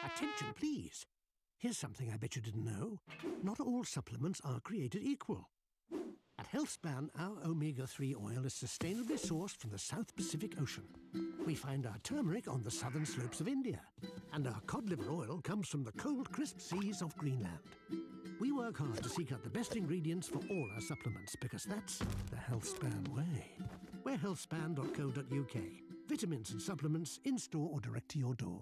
Attention, please. Here's something I bet you didn't know. Not all supplements are created equal. At HealthSpan, our omega-3 oil is sustainably sourced from the South Pacific Ocean. We find our turmeric on the southern slopes of India. And our cod liver oil comes from the cold, crisp seas of Greenland. We work hard to seek out the best ingredients for all our supplements because that's the HealthSpan way. We're healthspan.co.uk. Vitamins and supplements in-store or direct to your door.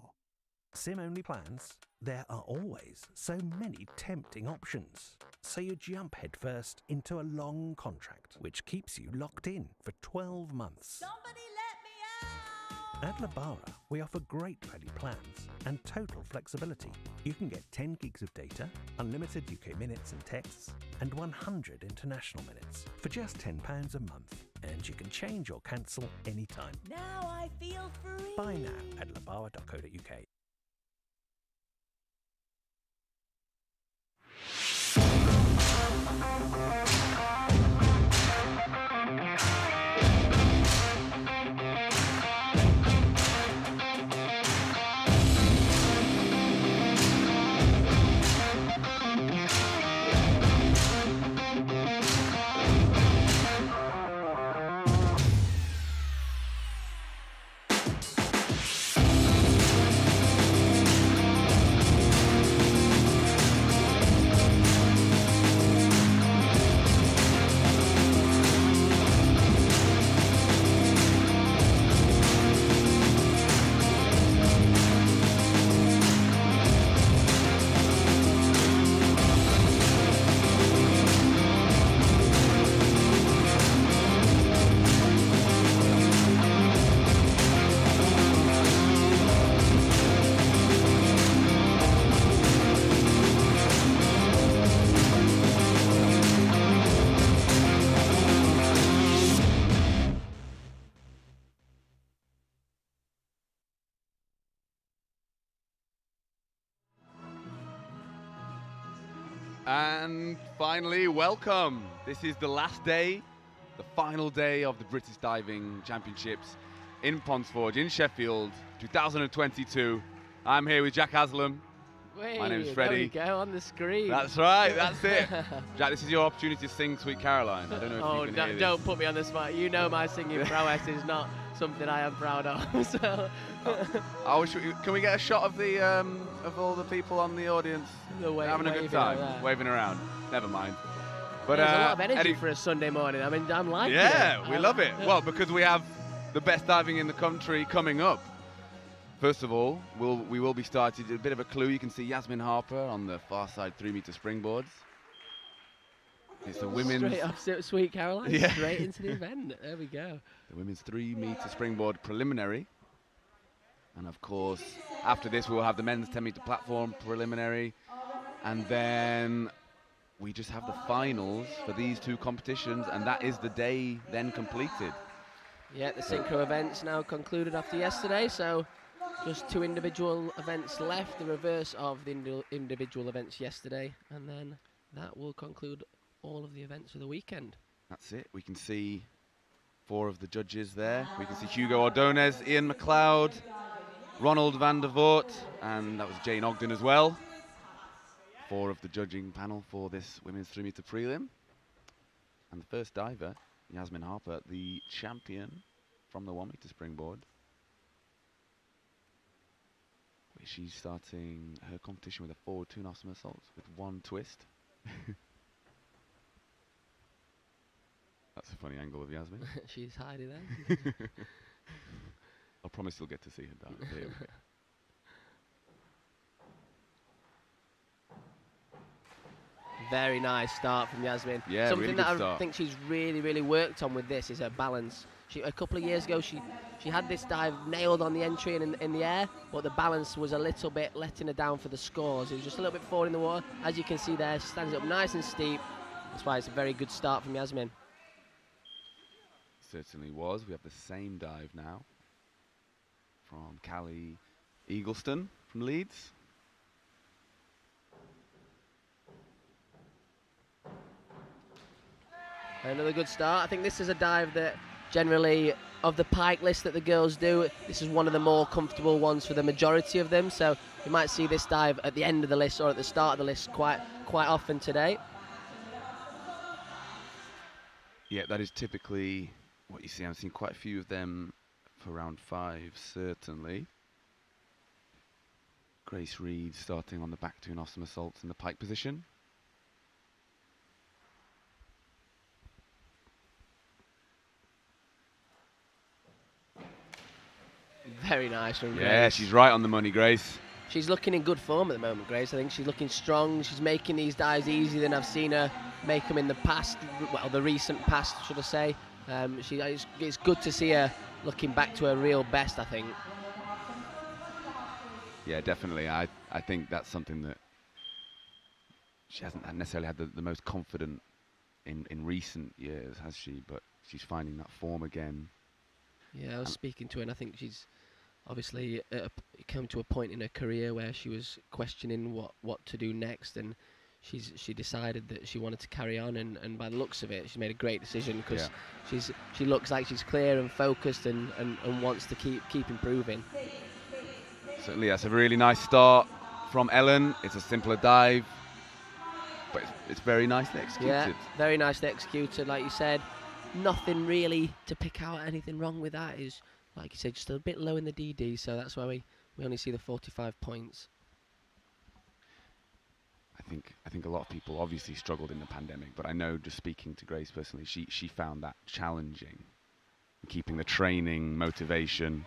SIM-only plans? There are always so many tempting options. So you jump headfirst into a long contract, which keeps you locked in for 12 months. Somebody let me out! At Labara, we offer great value plans and total flexibility. You can get 10 gigs of data, unlimited UK minutes and texts, and 100 international minutes for just £10 a month. And you can change or cancel anytime. Now I feel free! Buy now at labara.co.uk. And finally, welcome. This is the last day, the final day of the British Diving Championships in Ponsforge in Sheffield, 2022. I'm here with Jack Haslam. Wait, my name is Freddie. There we go on the screen. That's right, that's it. Jack, this is your opportunity to sing Sweet Caroline. I don't know if you can hear don't put me on the spot. You know my singing prowess is not something I am proud of. So. Can we get a shot of the of all the people on the audience having a good time, waving around? Never mind. But there's a lot of energy for a Sunday morning. I mean, I'm liking it. Yeah, we love it. Well, because we have the best diving in the country coming up. First of all, we will be starting a bit of a clue. You can see Yasmin Harper on the far side 3-meter springboards. It's the women's... Straight up Sweet Caroline, yeah. Straight into the event. There we go. The women's 3-meter springboard preliminary. And of course, after this, we'll have the men's 10-meter platform preliminary. And then we just have the finals for these two competitions. And that is the day then completed. Yeah, the synchro events now concluded after yesterday. So just two individual events left, the reverse of the individual events yesterday. And then that will conclude all of the events of the weekend. That's it. We can see 4 of the judges there. We can see Hugo Ordonez, Ian McLeod, Ronald van der Voort, and that was Jane Ogden as well. 4 of the judging panel for this women's 3-meter prelim. And the first diver, Yasmin Harper, the champion from the 1-meter springboard. She's starting her competition with a forward 2 somersaults with 1 twist. That's a funny angle of Yasmin. She's hiding there. I promise you'll get to see her dive. Here we go. Very nice start from Yasmin. Yeah, something really that good start. I think she's really worked on with this is her balance. A couple of years ago, she had this dive nailed on the entry and in the air, but the balance was a little bit letting her down for the scores. It was just a little bit forward in the water. As you can see there, she stands up nice and steep. That's why it's a very good start from Yasmin. Certainly was. We have the same dive now from Callie Eagleston from Leeds. Another good start. I think this is a dive that generally of the pike list that the girls do, this is one of the more comfortable ones for the majority of them. So you might see this dive at the end of the list or at the start of the list quite often today. Yeah, that is typically what you see. I've seen quite a few of them for round 5, certainly. Grace Reed starting on the back 2 off somersaults in the pike position. Very nice from Grace. Yeah, she's right on the money, Grace. She's looking in good form at the moment, Grace. I think she's looking strong. She's making these dives easier than I've seen her make them in the past, well, the recent past, should I say. It's good to see her looking back to her real best, I think. Yeah, definitely. I think that's something that she hasn't necessarily had the most confident in recent years, has she? But she's finding that form again. Yeah, I was speaking to her, and I think she's obviously come to a point in her career where she was questioning what to do next, and she decided that she wanted to carry on, and by the looks of it, she made a great decision because she looks like she's clear and focused and wants to keep improving. Certainly, that's a really nice start from Ellen. It's a simpler dive, but it's very nicely executed. Yeah, very nicely executed, like you said. Nothing really to pick out anything wrong with that. Is, like you said, just a bit low in the DD, so that's why we only see the 45 points. I think a lot of people obviously struggled in the pandemic, but I know, just speaking to Grace personally, she found that challenging, keeping the training, motivation.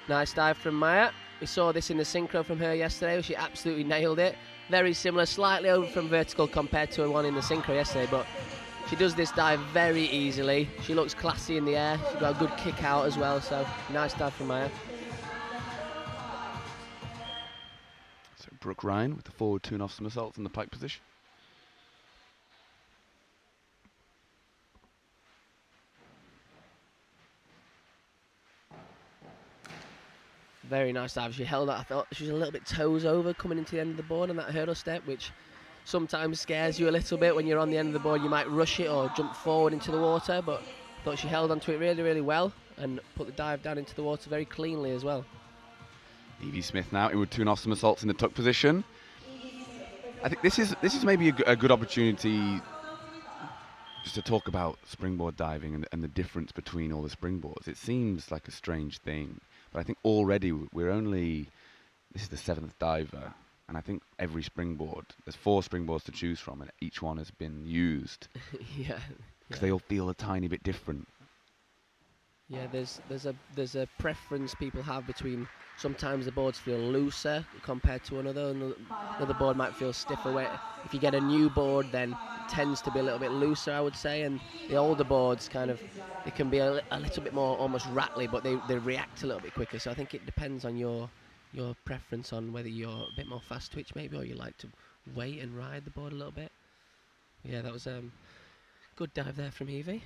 Nice dive from Maya. We saw this in the synchro from her yesterday, where she absolutely nailed it. Very similar, slightly over from vertical compared to her one in the synchro yesterday, but she does this dive very easily. She looks classy in the air. She's got a good kick out as well, so nice dive from Maya. So Brooke Ryan with the forward 2 off somersaults in the pike position. Very nice dive. She held that. I thought she was a little bit toes over coming into the end of the board on that hurdle step, which sometimes scares you a little bit when you're on the end of the board. You might rush it or jump forward into the water, but I thought she held onto it really, really well and put the dive down into the water very cleanly as well. Evie Smith now inward 2 off somersaults in the tuck position. I think this is maybe a good opportunity just to talk about springboard diving and the difference between all the springboards. It seems like a strange thing, but I think already this is the 7th diver, and I think every springboard, there's 4 springboards to choose from, and each one has been used. Yeah. Because they all feel a tiny bit different. Yeah, there's a preference people have between, sometimes the boards feel looser compared to another board might feel stiffer. Where if you get a new board, then it tends to be a little bit looser, I would say, and the older boards they can be a little bit more almost rattly, but they react a little bit quicker. So I think it depends on your preference on whether you're a bit more fast twitch maybe, or you like to wait and ride the board a little bit. Yeah, that was good dive there from Evie.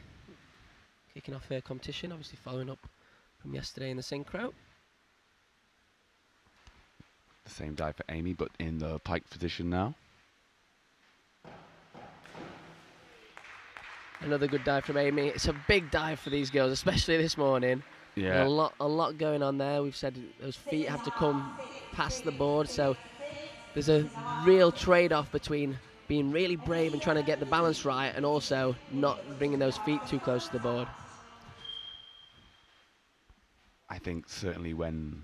Kicking off her competition, obviously following up from yesterday in the synchro. The same dive for Amy, but in the pike position now. Another good dive from Amy. It's a big dive for these girls, especially this morning. Yeah. A lot going on there. We've said those feet have to come past the board, so there's a real trade-off between being really brave and trying to get the balance right, and also not bringing those feet too close to the board. I think certainly when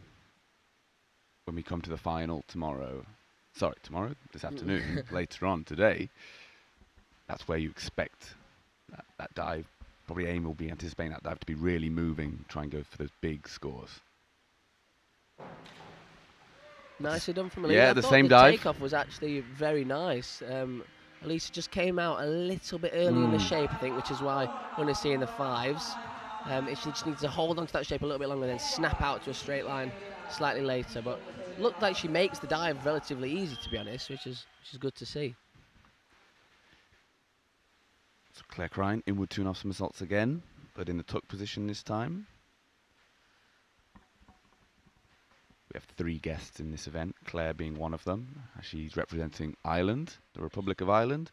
we come to the final this afternoon, later on today, that's where you expect that dive. Probably Amy will be anticipating that dive to be really moving, try and go for those big scores. Nicely done from Elisa. Yeah, the same dive. The takeoff was actually very nice. Elisa just came out a little bit early in the shape, I think, which is why we're only seeing the 5s. She just needs to hold on to that shape a little bit longer, then snap out to a straight line slightly later. But looked like she makes the dive relatively easy, to be honest, which is good to see. So Claire Crine, inward 2 off somersaults again, but in the tuck position this time. We have 3 guests in this event, Claire being one of them. She's representing Ireland, the Republic of Ireland.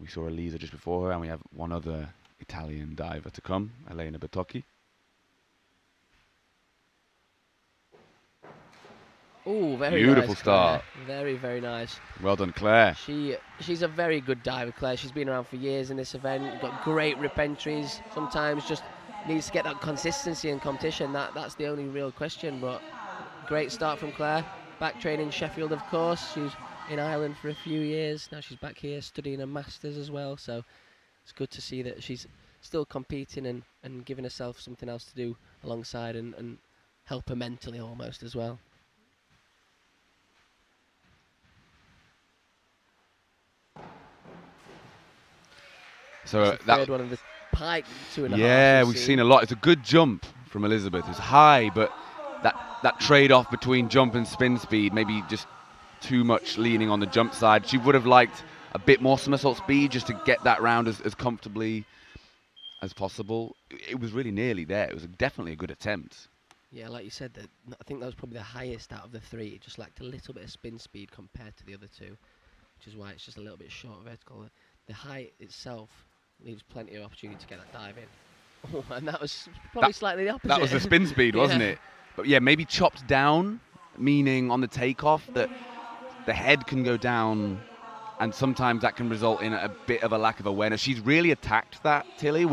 We saw Elisa just before her, and we have one other Italian diver to come, Elena Bertocchi. Oh, very Beautiful nice, start. Claire. Very, very nice. Well done, Claire. She's a very good diver, Claire. She's been around for years in this event. Got great rip entries. Sometimes just needs to get that consistency in competition. That's the only real question. But great start from Claire. Back training in Sheffield, of course. She was in Ireland for a few years. Now she's back here studying a master's as well. So it's good to see that she's still competing and giving herself something else to do alongside and help her mentally almost as well. So that third one of the pike 2.5. Yeah, we've seen a lot. It's a good jump from Elizabeth. It's high, but that trade-off between jump and spin speed, maybe just too much leaning on the jump side. She would have liked a bit more somersault speed just to get that round as comfortably as possible. It was really nearly there. It was definitely a good attempt. Yeah, like you said, I think that was probably the highest out of the three. It just lacked a little bit of spin speed compared to the other two, which is why it's just a little bit short vertical. The height itself leaves plenty of opportunity to get that dive in. Oh, and that was probably slightly the opposite. That was the spin speed, wasn't it? But yeah, maybe chopped down, meaning on the takeoff that the head can go down, and sometimes that can result in a bit of a lack of awareness. She's really attacked that, Tilly,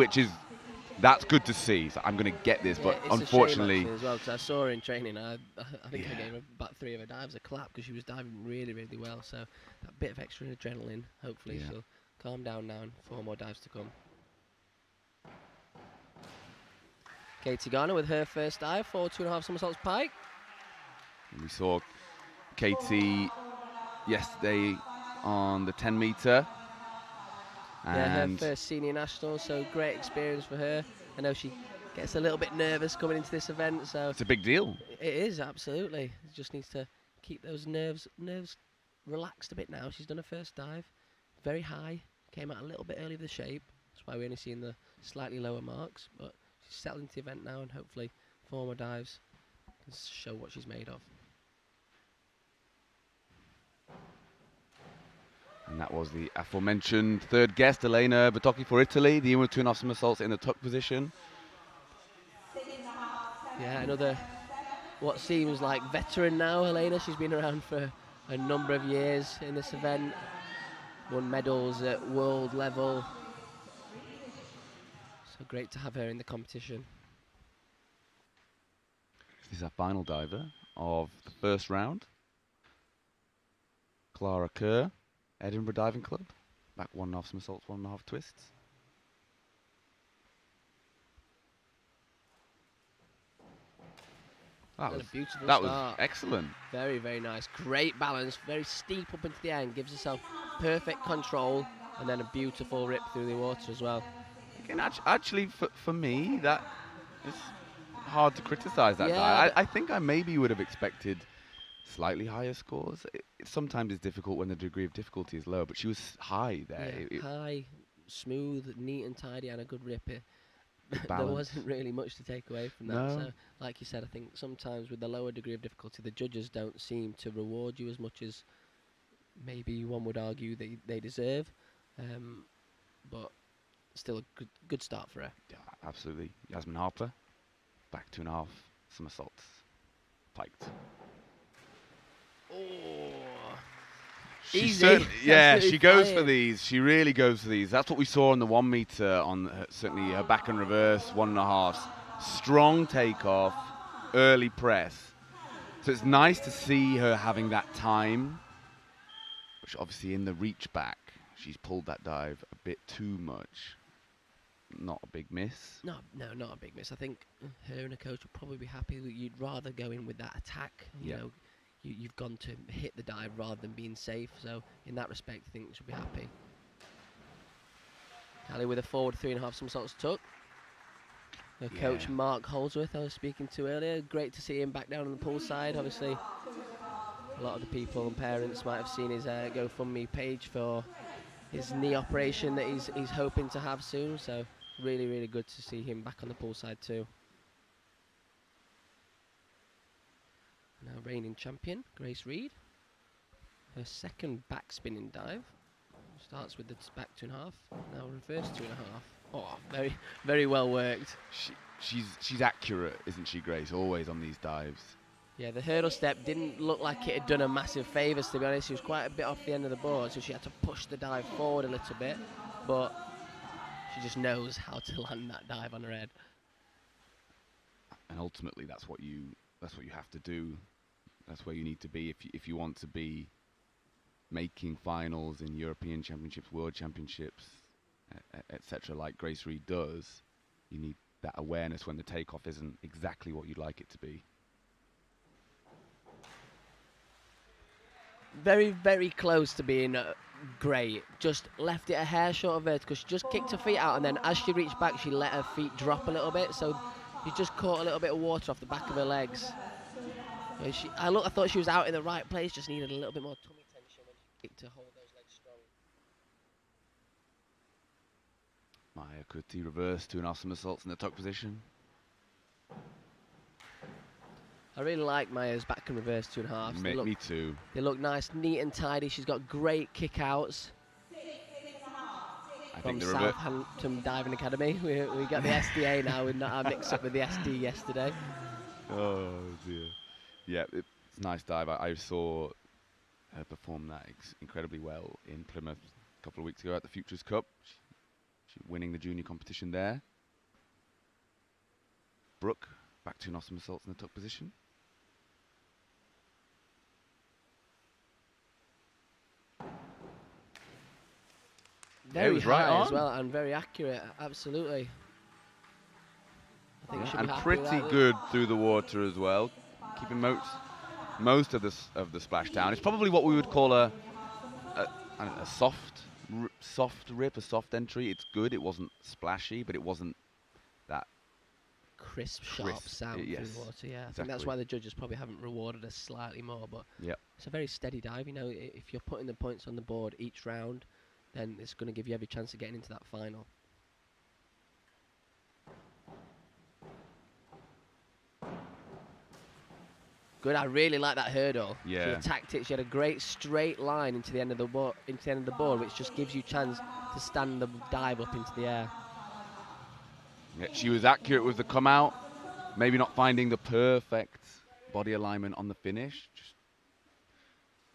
that's good to see. So I'm going to get this, but unfortunately, as well, because I saw her in training. I think I gave her about 3 of her dives a clap because she was diving really, really well. So that bit of extra adrenaline. Hopefully she'll calm down now and 4 more dives to come. Katie Garner with her first dive for 2.5 somersaults pike. We saw Katie yesterday on the 10 metre. Yeah, her first senior national, so great experience for her. I know she gets a little bit nervous coming into this event, so it's a big deal. It is, absolutely. Just needs to keep those nerves relaxed a bit now. She's done her first dive, very high, came out a little bit early with the shape. That's why we're only seeing the slightly lower marks, but she's settled into the event now, and hopefully 4 more dives can show what she's made of. And that was the aforementioned third guest, Elena Bertocchi for Italy, the inward 2.5 somersaults in the tuck position. Yeah, another what seems like veteran now, Elena. She's been around for a number of years in this event, won medals at world level. So great to have her in the competition. This is our final diver of the first round. Clara Kerr, Edinburgh Diving Club. Back 1.5 somersaults, 1.5 twists. That was excellent. Very, very nice. Great balance. Very steep up into the end. Gives herself perfect control. And then a beautiful rip through the water as well. Again, actually, for me, that is hard to criticise that dive. I think I maybe would have expected slightly higher scores. It sometimes is difficult when the degree of difficulty is low, but she was high there. Yeah, high, smooth, neat and tidy, and a good rip. There wasn't really much to take away from that. No. So, like you said, I think sometimes with the lower degree of difficulty, the judges don't seem to reward you as much as maybe one would argue they deserve. But still a good start for her. Yeah, absolutely. Yasmin Harper, back 2.5 somersaults, piked. Oh, easy. Yeah, she goes for these. She really goes for these. That's what we saw on the 1 meter on certainly her back and reverse 1.5. Strong takeoff, early press. So it's nice to see her having that time, which obviously in the reach back, she's pulled that dive a bit too much. Not a big miss. No, not a big miss. I think her and her coach would probably be happy that you'd rather go in with that attack. You know, you've gone to hit the dive rather than being safe. So in that respect, I think she'll be happy. Callie with a forward 3.5 somersaults tuck. Her coach Mark Holdsworth I was speaking to earlier. Great to see him back down on the pool side. Obviously, a lot of the people and parents might have seen his GoFundMe page for his knee operation that he's hoping to have soon. So really, really good to see him back on the pool side too. Now reigning champion, Grace Reed. Her second back spinning dive. Starts with the back 2.5, now reverse 2.5. Oh, very, very well worked. She's accurate, isn't she, Grace? Always on these dives. Yeah, the hurdle step didn't look like it had done her massive favours, to be honest. She was quite a bit off the end of the board, so she had to push the dive forward a little bit. But she just knows how to land that dive on her head. And ultimately, that's what you have to do. That's where you need to be if you want to be making finals in European Championships, World Championships, etc. Like Grace Reed does. You need that awareness when the takeoff isn't exactly what you'd like it to be. Very, very close to being great. Just left it a hair short of vertical. She just kicked her feet out, and then as she reached back, she let her feet drop a little bit. So she just caught a little bit of water off the back of her legs. I thought she was out in the right place. Just needed a little bit more tummy tension when she kicked to hold those legs strong. Maya Kuti reverse 2.5 somersaults in the tuck position. I really like Maya's back and reverse 2.5s. Me too. They look nice, neat and tidy. She's got great kick-outs from Southampton Diving Academy. We got the SDA now. We've not had mix-up with the SD yesterday. Oh, dear. Yeah, it's a nice dive. I saw her perform that incredibly well in Plymouth a couple of weeks ago at the Futures Cup. She winning the junior competition there. Brooke, back 2.5 somersaults in the tuck position. Very was high right as on. well, and very accurate, absolutely. I think she'll be And happy pretty with that. good through the water as well, keeping most of the splash down. It's probably what we would call a soft rip, a soft entry. It's good. It wasn't splashy, but it wasn't that Crisp, sharp sound yes, through the water. Yeah, I think exactly. that's why the judges probably haven't rewarded us slightly more. But yep. It's a very steady dive. You know, if you're putting the points on the board each round, then it's going to give you every chance of getting into that final. Good. I really like that hurdle. Yeah. She attacked it. She had a great straight line into the end of the board, which just gives you chance to stand the dive up into the air. Yeah, she was accurate with the come out. Maybe not finding the perfect body alignment on the finish, just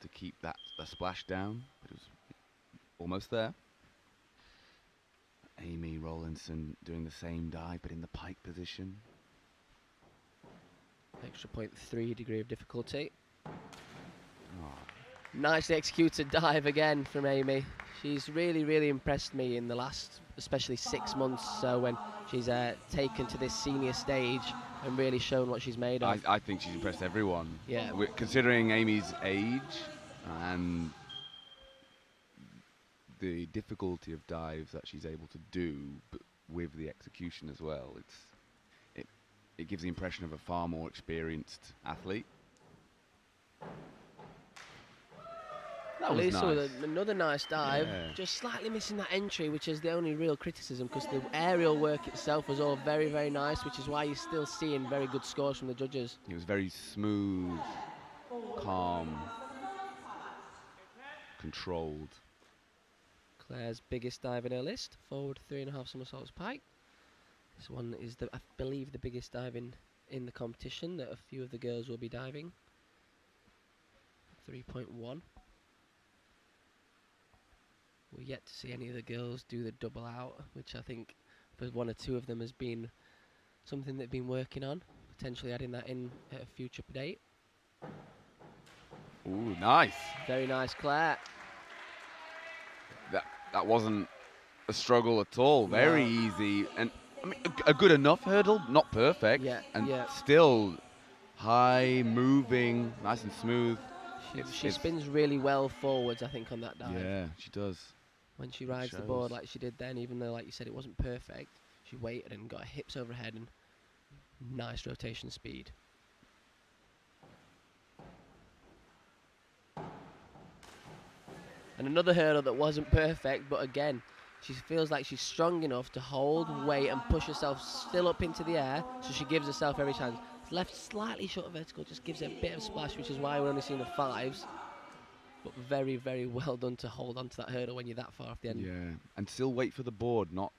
to keep the splash down. But it was almost there. Amy Rollinson doing the same dive, but in the pike position. Extra 0.3 degree of difficulty. Oh. Nicely executed dive again from Amy. She's really, really impressed me in the last, especially 6 months or so, when she's taken to this senior stage and really shown what she's made of. I think she's impressed everyone. Yeah. Considering Amy's age and the difficulty of dives that she's able to do, but with the execution as well, it gives the impression of a far more experienced athlete. That was Lisa nice. with another nice dive, Yeah. just slightly missing that entry, which is the only real criticism, because the aerial work itself was all very, very nice, which is why you're still seeing very good scores from the judges. It was very smooth, calm, controlled. Claire's biggest dive in her list, forward 3.5 somersaults pike. This one is, I believe, the biggest dive in the competition that a few of the girls will be diving. 3.1. We're yet to see any of the girls do the double out, which I think for one or two of them has been something they've been working on, potentially adding that in at a future date. Ooh, nice. Very nice, Claire. That wasn't a struggle at all. Very easy, and I mean a good enough hurdle, not perfect, and still high, moving, nice and smooth. She spins really well forwards, I think, on that dive. Yeah, she does. When she rides the board like she did then, even though, like you said, it wasn't perfect, she waited and got her hips overhead and nice rotation speed. And another hurdle that wasn't perfect, but again, she feels like she's strong enough to hold weight and push herself still up into the air, so she gives herself every chance. Left slightly short of vertical, just gives it a bit of splash, which is why we're only seeing the 5s. But very, very well done to hold onto that hurdle when you're that far off the end. Yeah, and still wait for the board, not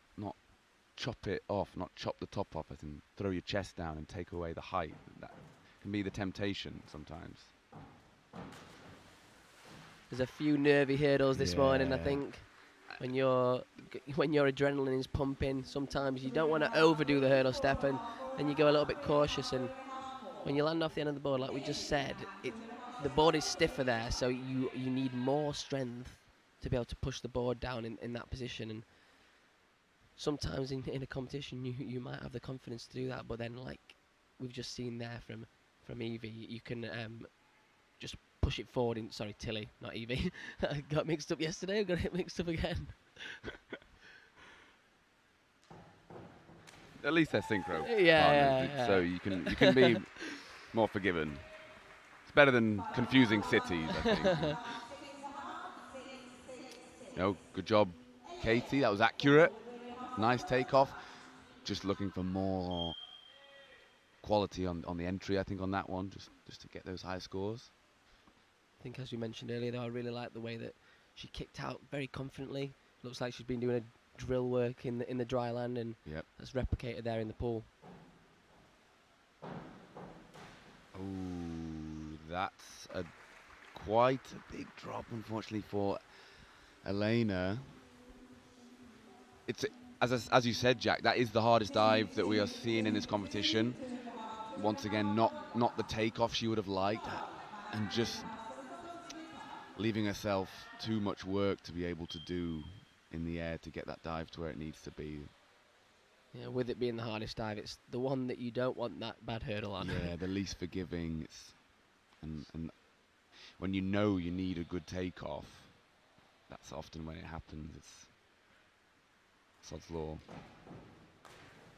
chop it off, not chop the top off it and throw your chest down and take away the height. That can can be the temptation sometimes. There's a few nervy hurdles this morning, I Yeah. think. When your adrenaline is pumping, sometimes you don't want to overdo the hurdle step, and then you go a little bit cautious. And when you land off the end of the board, like we just said, the board is stiffer there, so you need more strength to be able to push the board down in that position. And sometimes in a competition, you might have the confidence to do that, but then like we've just seen there from Evie, you can just push it forward in, sorry, Tilly, not Evie. I got mixed up yesterday, I got it mixed up again. At least they're synchro Yeah, partners, yeah. so you can be more forgiven. It's better than confusing cities, I think. No, good job, Katie. That was accurate. Nice takeoff. Just looking for more quality on the entry, I think, on that one, just to get those high scores. I think, as we mentioned earlier, though, I really like the way that she kicked out very confidently. Looks like she's been doing a drill work in the dry land, and Yep. that's replicated there in the pool. Oh, that's quite a big drop, unfortunately, for Elena. It's as you said, Jack. That is the hardest dive that we are seeing in this competition. Once again, not the takeoff she would have liked, and just leaving herself too much work to be able to do in the air to get that dive to where it needs to be. Yeah, with it being the hardest dive, it's the one that you don't want that bad hurdle on. Yeah, the least forgiving. And when you know you need a good takeoff, that's often when it happens. It's sod's law.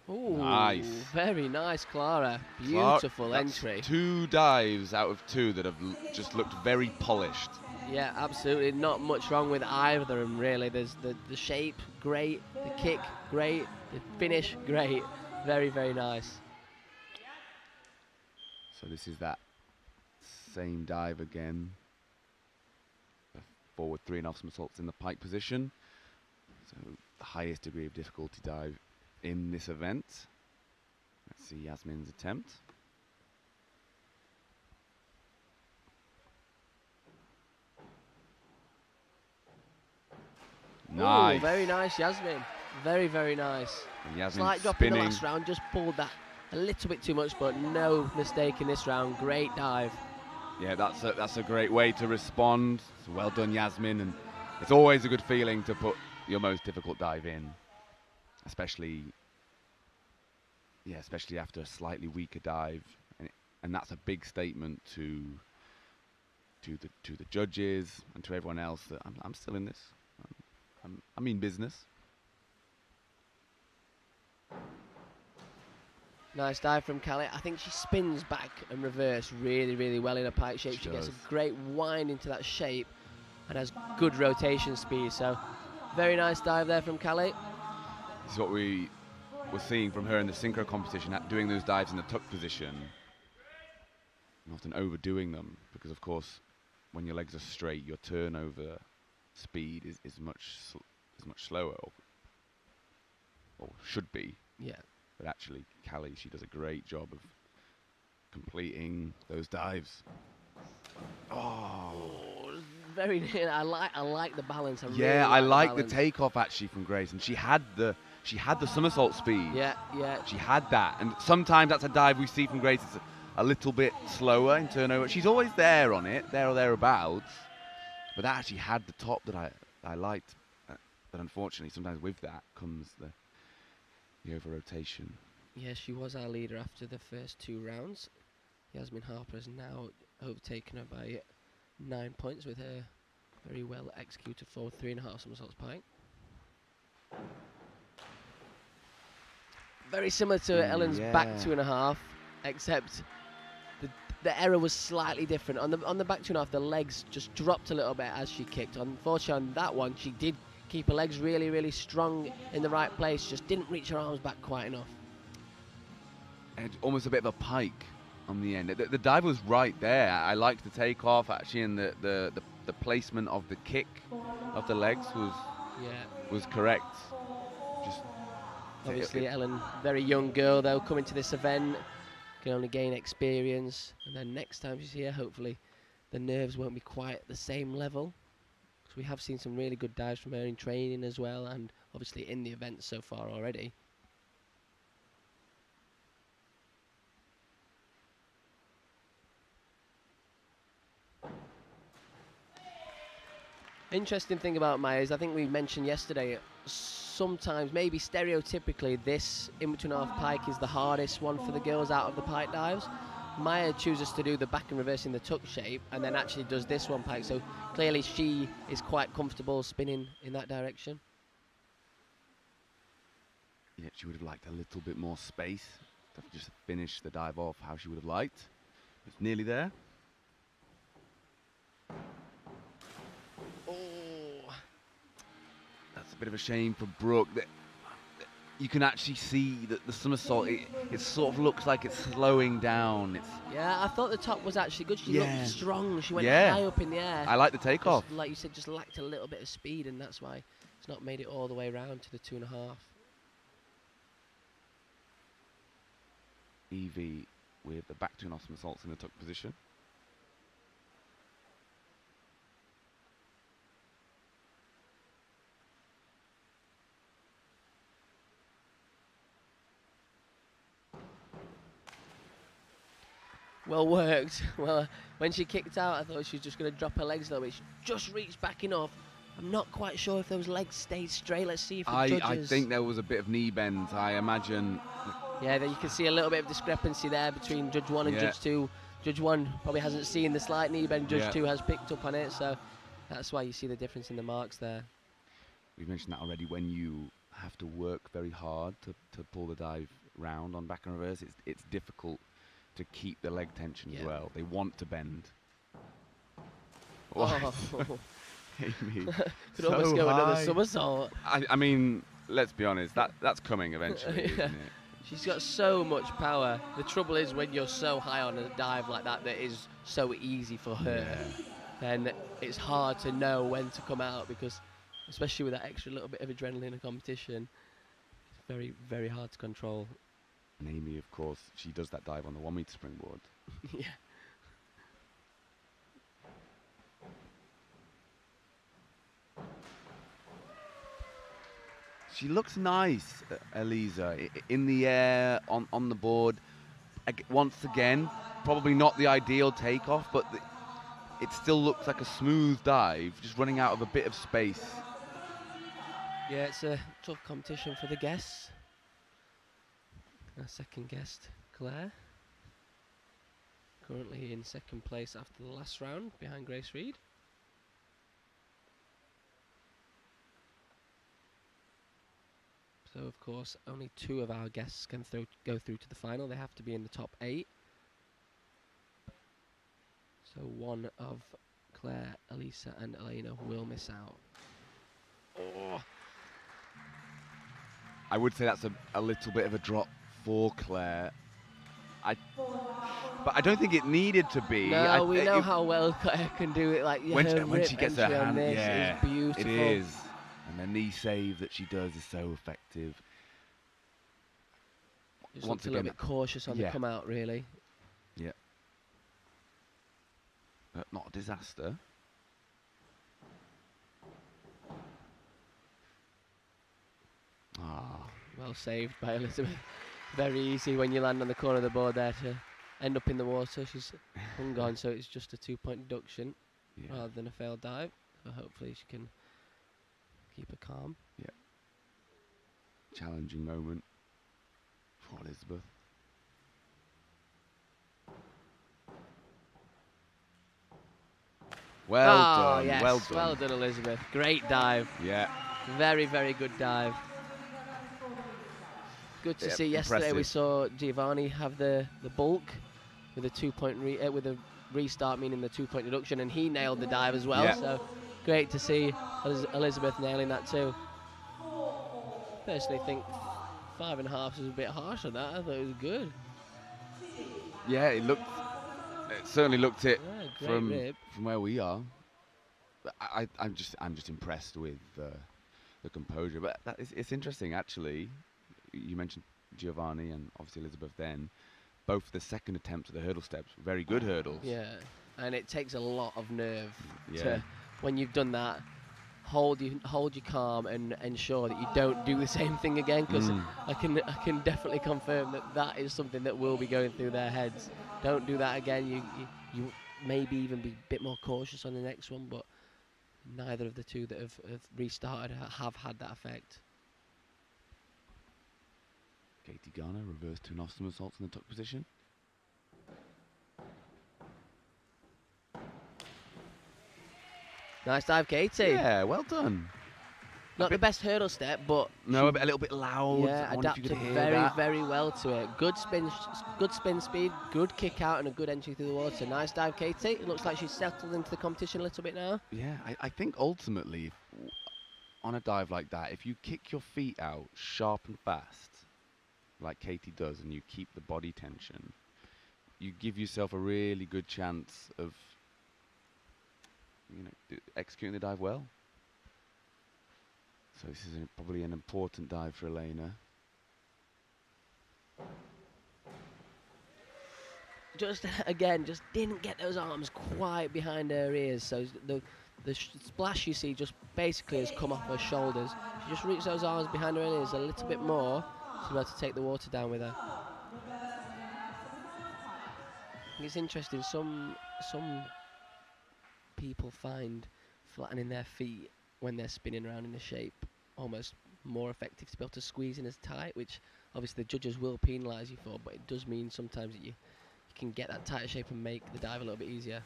Ooh, Nice. very nice, Clara. Beautiful That's entry. 2 dives out of 2 that have just looked very polished. Yeah, absolutely. Not much wrong with either of them, really. There's the shape, great. The kick, great. The finish, great. Very, very nice. So this is that same dive again. A forward 3.5 somersaults in the pike position. So the highest degree of difficulty dive in this event. Let's see Yasmin's attempt. Nice. Ooh, very nice, Yasmin. Very, very nice. And Yasmin Slight drop in the spinning. last round, just pulled that a little bit too much, but no mistake in this round. Great dive. Yeah, that's a great way to respond. So well done, Yasmin, and it's always a good feeling to put your most difficult dive in, especially after a slightly weaker dive, and that's a big statement to the judges and to everyone else that I'm still in this. I mean business. Nice dive from Callie. I think she spins back and reverse really, really well in a pike shape. She gets a great wind into that shape and has good rotation speed. So very nice dive there from Callie. This is what we were seeing from her in the synchro competition, at doing those dives in the tuck position, and often overdoing them, because of course when your legs are straight, your turnover speed is much slower, or should be. Yeah. But actually, Callie, she does a great job of completing those dives. Oh, Very near. I like the balance. yeah, I like the balance. takeoff actually from Grace, and she had the somersault speed. Yeah, yeah. She had that, and sometimes that's a dive we see from Grace. It's a little bit slower in turnover. She's always there on it, there or thereabouts. But that actually had the top that I liked. But unfortunately, sometimes with that comes the over rotation. Yeah, she was our leader after the first 2 rounds. Yasmin Harper has now overtaken her by 9 points with her very well executed forward 3.5 somersaults pike. Very similar to Ellen's back 2.5, except the error was slightly different. On the back 2.5, the legs just dropped a little bit as she kicked. Unfortunately, on that one, she did keep her legs really, really strong in the right place, just didn't reach her arms back quite enough. And almost a bit of a pike on the end. The dive was right there. I liked the takeoff actually, and the placement of the kick of the legs was correct. Just obviously Ellen, very young girl though, coming to this event. can only gain experience, and then next time she's here, hopefully the nerves won't be quite at the same level. Because we have seen some really good dives from her in training as well, and obviously in the event so far already. Interesting thing about Maya is, I think we mentioned yesterday, sometimes, maybe stereotypically, this in-between half pike is the hardest one for the girls out of the pike dives. Maya chooses to do the back and reverse in the tuck shape, and then actually does this one pike, so clearly she is quite comfortable spinning in that direction. Yeah, she would have liked a little bit more space to just finish the dive off how she would have liked. It's nearly there. Oh, That's a bit of a shame for Brooke. You can actually see that the somersault, it sort of looks like it's slowing down. yeah, I thought the top was actually good. She Yeah. looked strong. She went Yeah. high up in the air. I like the takeoff. Just, like you said, just lacked a little bit of speed, and that's why it's not made it all the way around to the 2.5. Evie with the back 2.5 somersaults in the tuck position. Well worked. Well, when she kicked out, I thought she was just going to drop her legs, though. But she just reached back enough. I'm not quite sure if those legs stayed straight. Let's see if the judges... I think there was a bit of knee bend. I imagine. Yeah, you can see a little bit of discrepancy there between Judge 1 and Judge 2. Judge 1 probably hasn't seen the slight knee bend. Judge 2 has picked up on it, so that's why you see the difference in the marks there. We've mentioned that already. When you have to work very hard to pull the dive round on back and reverse, it's difficult to keep the leg tension as well. They want to bend. Oh. Amy, Could almost go another somersault. I mean, let's be honest, that's coming eventually, isn't it? She's got so much power. The trouble is when you're so high on a dive like that is so easy for her, then it's hard to know when to come out, because especially with that extra little bit of adrenaline in a competition, it's very, very hard to control. And Amy, of course, she does that dive on the 1 meter springboard. Yeah. She looks nice, Elisa, in the air, on the board. Once again, probably not the ideal takeoff, but it still looks like a smooth dive, just running out of a bit of space. Yeah, it's a tough competition for the guests. Our second guest, Claire, currently in second place after the last round, behind Grace Reed. So, of course, only 2 of our guests can go through to the final. They have to be in the top 8. So one of Claire, Elisa and Elena will miss out. Oh. I would say that's a little bit of a drop for Claire. But I don't think it needed to be. No, we know how well Claire can do it. Like when she gets her hand, yeah, is beautiful. It is. And the knee save that she does is so effective. Just looks a little bit cautious on the come out, really. Yeah. But not a disaster. Ah. Well saved by Elizabeth. Very easy when you land on the corner of the board there to end up in the water. She's hung on, so it's just a 2-point deduction rather than a failed dive. So hopefully she can keep her calm. Yeah. Challenging moment for Elizabeth. Well done. Yes. Well done. Well done, Elizabeth. Great dive. Yeah. Very, very good dive. Good to see. Yesterday we saw Giovanni have the bulk with a 2-point with a restart, meaning the 2-point deduction, and he nailed the dive as well. Yeah. So great to see Elizabeth nailing that too. Personally think 5.5 is a bit harsh on that. I thought it was good. Yeah, it certainly looked it from where we are. But I'm just impressed with the composure. But it's interesting, actually. You mentioned Giovanni and obviously Elizabeth then. both the second attempts at the hurdle steps were very good hurdles. Yeah, and it takes a lot of nerve Yeah. to, when you've done that, hold your calm and ensure that you don't do the same thing again, because I can definitely confirm that that is something that will be going through their heads. Don't do that again. You maybe even be a bit more cautious on the next one, but neither of the two that have restarted have had that effect. Katie Garner, reverse 2.5 somersaults in the tuck position. Nice dive, Katie. Yeah, well done. Not the best hurdle step, but No, a little bit loud. yeah, adapted very well to it. Good spin speed, good kick out, and a good entry through the water. Nice dive, Katie. It looks like she's settled into the competition a little bit now. Yeah, I think ultimately, on a dive like that, if you kick your feet out sharp and fast, like Katie does, and you keep the body tension, you give yourself a really good chance of, you know, executing the dive well. So this is probably an important dive for Elena. Just didn't get those arms quite behind her ears, so the splash you see just basically has come off her shoulders. She just reached those arms behind her ears a little bit more to be able to take the water down with her. It's interesting, some people find flattening their feet when they're spinning around in a shape almost more effective to be able to squeeze in as tight, which obviously the judges will penalise you for, but it does mean sometimes that you can get that tighter shape and make the dive a little bit easier.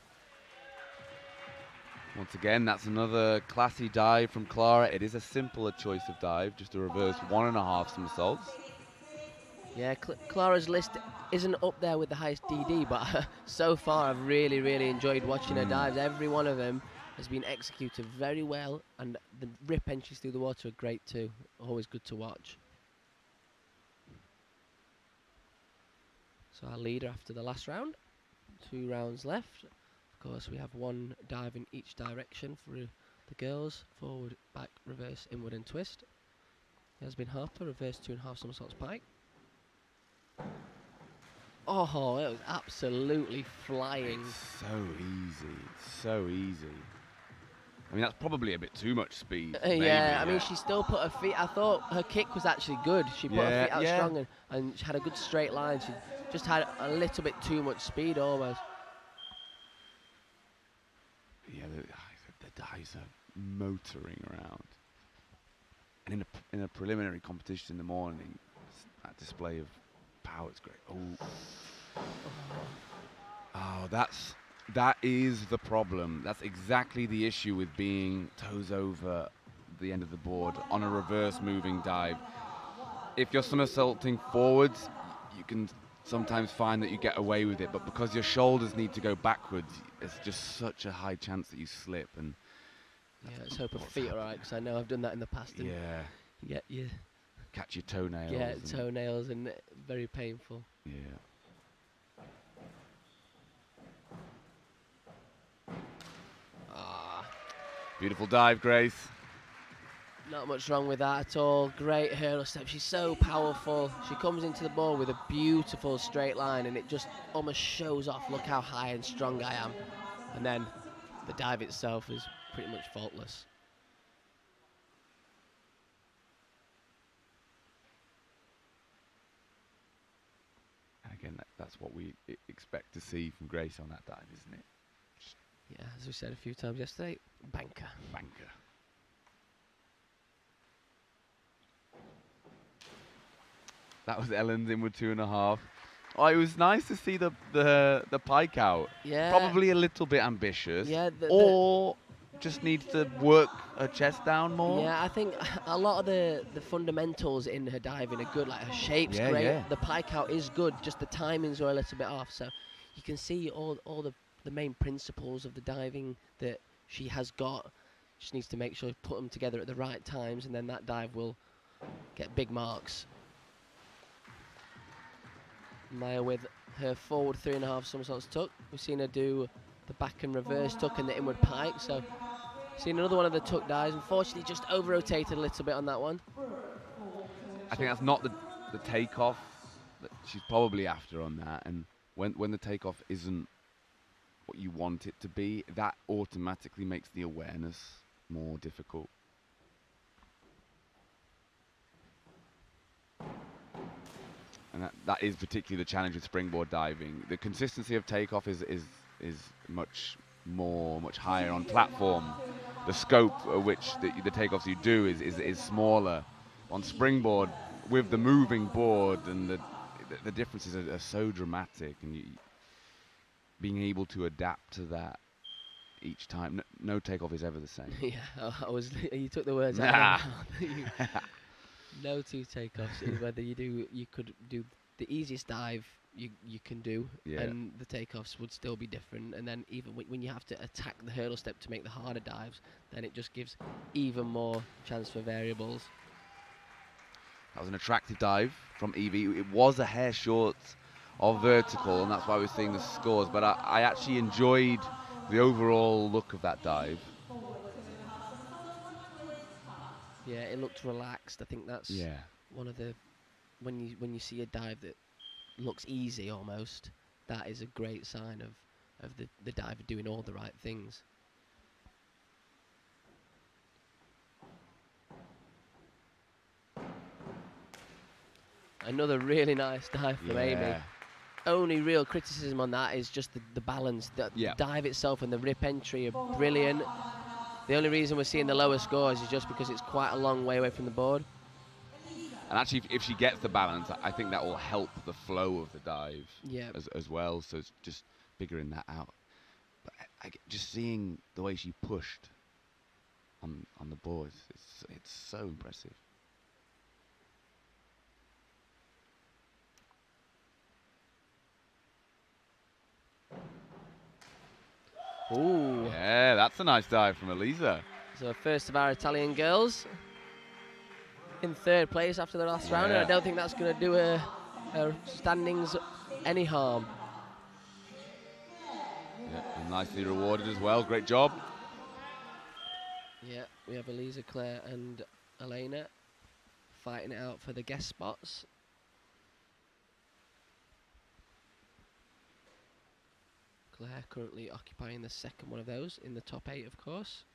Once again, that's another classy dive from Clara. It is a simpler choice of dive, just a reverse 1.5 somersaults. Yeah, Clara's list isn't up there with the highest DD, but so far I've really enjoyed watching her dives. Every one of them has been executed very well, and the rip entries through the water are great too. Always good to watch. So our leader after the last round. 2 rounds left. Of course, we have one dive in each direction for the girls. Forward, back, reverse, inward and twist. Yasmin Harper, reverse 2.5 somersaults pike. Oh, it was absolutely flying. It's so easy, so easy. I mean, that's probably a bit too much speed. Yeah, I mean, she still put her feet. I thought her kick was actually good. She put her feet out strong and she had a good straight line. She just had a little bit too much speed almost. Yeah, the dives are motoring around. And in a preliminary competition in the morning, that display of power is great. Oh, that is the problem. That's exactly the issue with being toes over the end of the board on a reverse moving dive. If you're somersaulting forwards, you can sometimes find that you get away with it, but because your shoulders need to go backwards, it's just such a high chance that you slip. And yeah, let's hope her feet are right, because I know I've done that in the past. And yeah. you Catch your toenails. Yeah, toenails, and very painful. Yeah. Beautiful dive, Grace. Not much wrong with that at all. Great hurdle step. She's so powerful. She comes into the ball with a beautiful straight line, and it just almost shows off, look how high and strong I am. And then the dive itself is pretty much faultless. And again, that's what we expect to see from Grace on that dive, isn't it? Yeah, as we said a few times yesterday, banker. Banker. That was Ellen's inward 2.5. Oh, it was nice to see the pike out. Yeah. Probably a little bit ambitious. Yeah. Or just needs to work her chest down more. Yeah, I think a lot of the fundamentals in her diving are good. Like her shape's great. Yeah. The pike out is good. Just the timings are a little bit off. So you can see all the main principles of the diving that she has got. Just needs to make sure to put them together at the right times, and then that dive will get big marks. Maya with her forward 3.5 somersaults tuck. We've seen her do the back and reverse tuck and the inward pike. So seen another one of the tuck dives. Unfortunately, just over-rotated a little bit on that one. I think that's not the takeoff that she's probably after on that. And when the takeoff isn't what you want it to be, that automatically makes the awareness more difficult. And that is particularly the challenge with springboard diving. The consistency of takeoff is much higher on platform. The scope at which the takeoffs you do is smaller. On springboard, with the moving board, and the differences are so dramatic, and being able to adapt to that each time. No takeoff is ever the same. Yeah, you took the words out of my mouth. No two takeoffs. Whether you could do the easiest dive you can do, and the takeoffs would still be different. And then even when you have to attack the hurdle step to make the harder dives, then it just gives even more chance for variables. That was an attractive dive from Evie. It was a hair short of vertical, and that's why we're seeing the scores. But I actually enjoyed the overall look of that dive. Yeah, it looked relaxed. I think that's one of the when you see a dive that looks easy almost, that is a great sign of the diver doing all the right things. Another really nice dive from Amy. Only real criticism on that is just the balance. The dive itself and the rip entry are brilliant. The only reason we're seeing the lower scores is just because it's quite a long way away from the board. And actually, if she gets the balance, I think that will help the flow of the dive as well. So it's just figuring that out. But just seeing the way she pushed on the board, it's so impressive. Ooh. Yeah, that's a nice dive from Elisa. So first of our Italian girls in third place after the last round, and I don't think that's going to do her standings any harm. Yeah, and nicely rewarded as well. Great job. Yeah, we have Elisa, Claire and Elena fighting it out for the guest spots. Claire currently occupying the second one of those in the top 8, of course.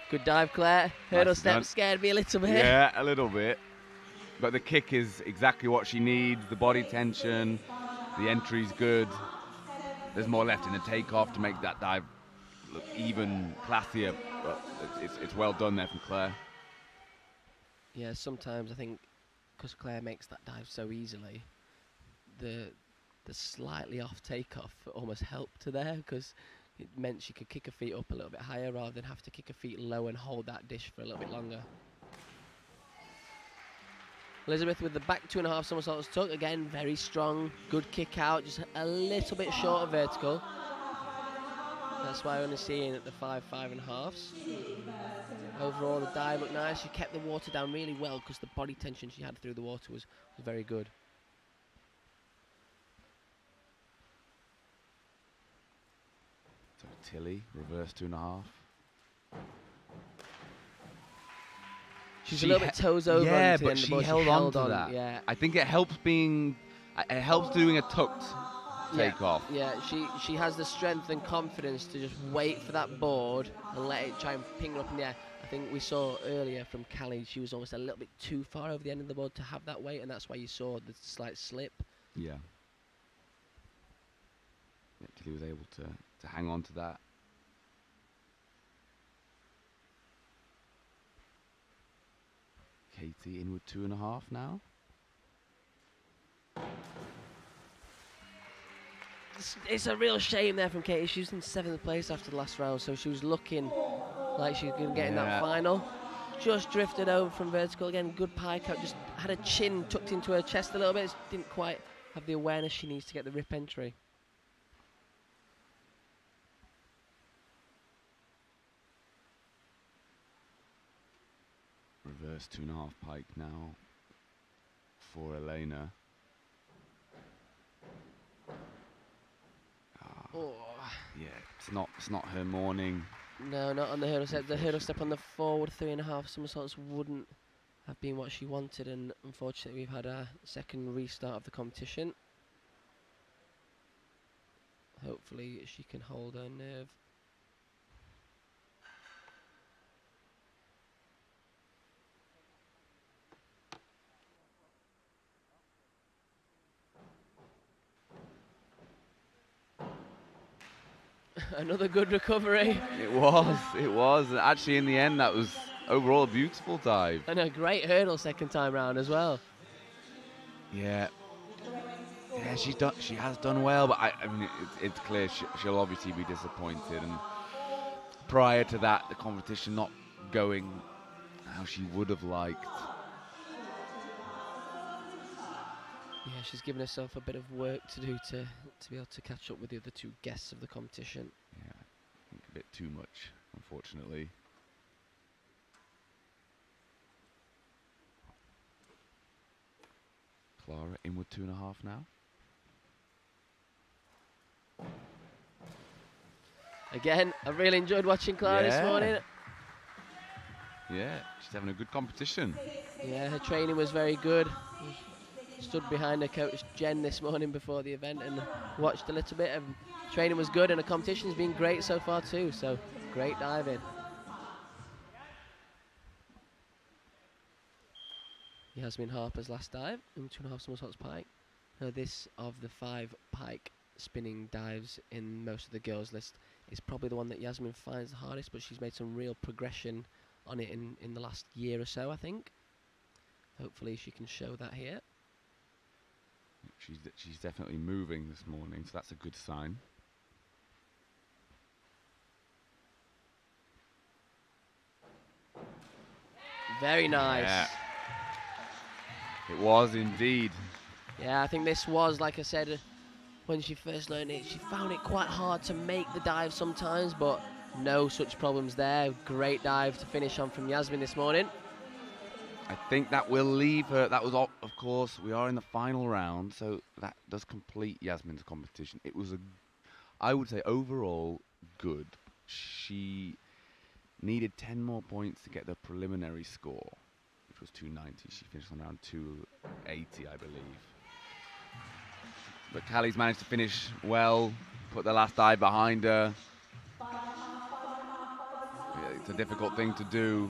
Good dive, Claire. Hurdle step scared me a little bit. Yeah, a little bit. But the kick is exactly what she needs. The body tension, the entry's good. There's more left in the takeoff to make that dive look even classier. But it's well done there from Claire. Yeah, sometimes I think because Claire makes that dive so easily, the slightly off takeoff almost helped her there, because it meant she could kick her feet up a little bit higher rather than have to kick her feet low and hold that dish for a little bit longer. Elizabeth with the back 2.5 somersaults tuck, again very strong, good kick out, just a little bit short of vertical. That's why we're only seeing at the 5.5s. Overall the dive looked nice. She kept the water down really well because the body tension she had through the water was very good. So Tilly, reverse 2.5. She's a little bit toes over. Yeah, but she held on to that. Yeah. I think it helps doing a tucked takeoff. Yeah, she has the strength and confidence to just wait for that board and let it try and ping her up in the air. I think we saw earlier from Callie, she was almost a little bit too far over the end of the board to have that weight, and that's why you saw the slight slip. Yeah. Tilly was able to hang on to that. Katie in with 2.5 now. It's a real shame there from Katie. She was in 7th place after the last round, so she was looking like she was going to get in that final. Just drifted over from vertical again. Good pike out. Just had her chin tucked into her chest a little bit. Didn't quite have the awareness she needs to get the rip entry. Reverse 2.5 pike now for Elena. Oh. Yeah, it's not her morning. No, not on the hurdle step. The hurdle step on the forward 3.5 somersaults wouldn't have been what she wanted, and unfortunately we've had a second restart of the competition. Hopefully she can hold her nerve. Another good recovery. It was. And actually, in the end, that was overall a beautiful dive. And a great hurdle second time round as well. Yeah. Yeah, she has done well, but I mean, it's clear she'll obviously be disappointed. And prior to that, the competition not going how she would have liked. Yeah, she's given herself a bit of work to do to be able to catch up with the other two guests of the competition. Yeah, I think a bit too much, unfortunately. Clara inward 2.5 now. Again, I really enjoyed watching Clara this morning. Yeah, she's having a good competition. Yeah, her training was very good. Stood behind her coach Jen this morning before the event and watched a little bit. Training was good and the competition's been great so far too, so great diving. Yasmin Harper's last dive in 2.5 somersaults pike. Now this of the 5 pike spinning dives in most of the girls list is probably the one that Yasmin finds the hardest, but she's made some real progression on it in the last year or so, I think. Hopefully she can show that here. She's definitely moving this morning, so that's a good sign. Very nice. Yeah. It was indeed. Yeah, I think this was, like I said, when she first learned it, she found it quite hard to make the dive sometimes, but no such problems there. Great dive to finish on from Yasmin this morning. I think that will leave her. That was, of course, we are in the final round, so that does complete Yasmin's competition. It was I would say overall good. She needed 10 more points to get the preliminary score, which was 290. She finished on around 280, I believe. But Callie's managed to finish well, put the last dive behind her. Yeah, it's a difficult thing to do.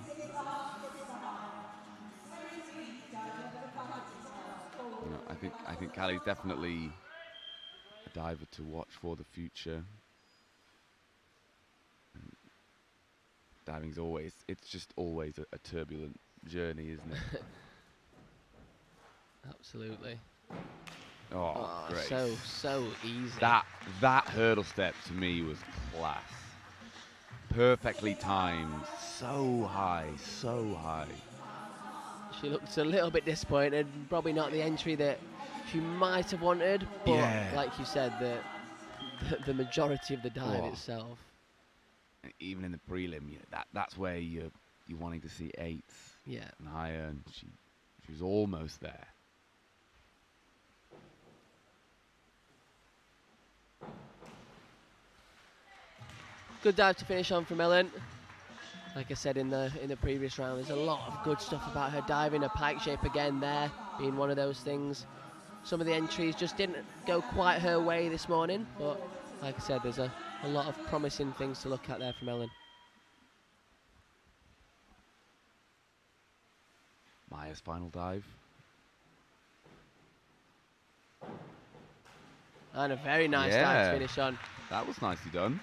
You know, I think Callie's definitely a diver to watch for the future. And diving's it's just always a turbulent journey, isn't it? Absolutely. Oh, great. So easy. That hurdle step to me was class. Perfectly timed. So high, so high. She looks a little bit disappointed. Probably not the entry that she might have wanted, but like you said, the majority of the dive itself. Even in the prelim, that's where you're wanting to see 8s and higher, and she was almost there. Good dive to finish on from Ellen. Like I said in the previous round, there's a lot of good stuff about her diving. Her pike shape again there, being one of those things. Some of the entries just didn't go quite her way this morning, but like I said, there's a lot of promising things to look at there from Ellen. Maya's final dive. And a very nice dive to finish on. That was nicely done.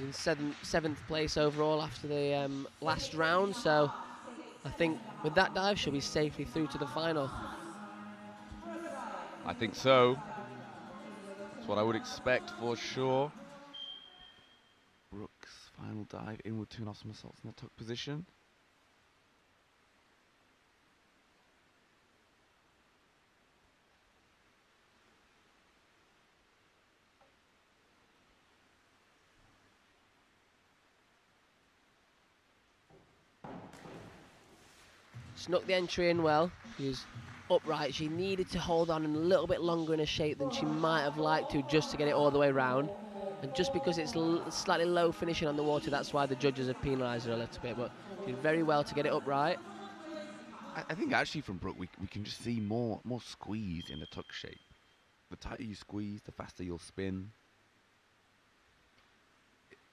In seventh place overall after the last round, so I think with that dive she'll be safely through to the final. I think so. That's what I would expect for sure. Brooks, final dive, inward 2.5 somersaults in the tuck position. Snuck the entry in well. She was upright. She needed to hold on a little bit longer in her shape than she might have liked to just to get it all the way round. And just because it's slightly low finishing on the water, that's why the judges have penalised her a little bit. But she did very well to get it upright. I think actually from Brooke, we can just see more squeeze in the tuck shape. The tighter you squeeze, the faster you'll spin.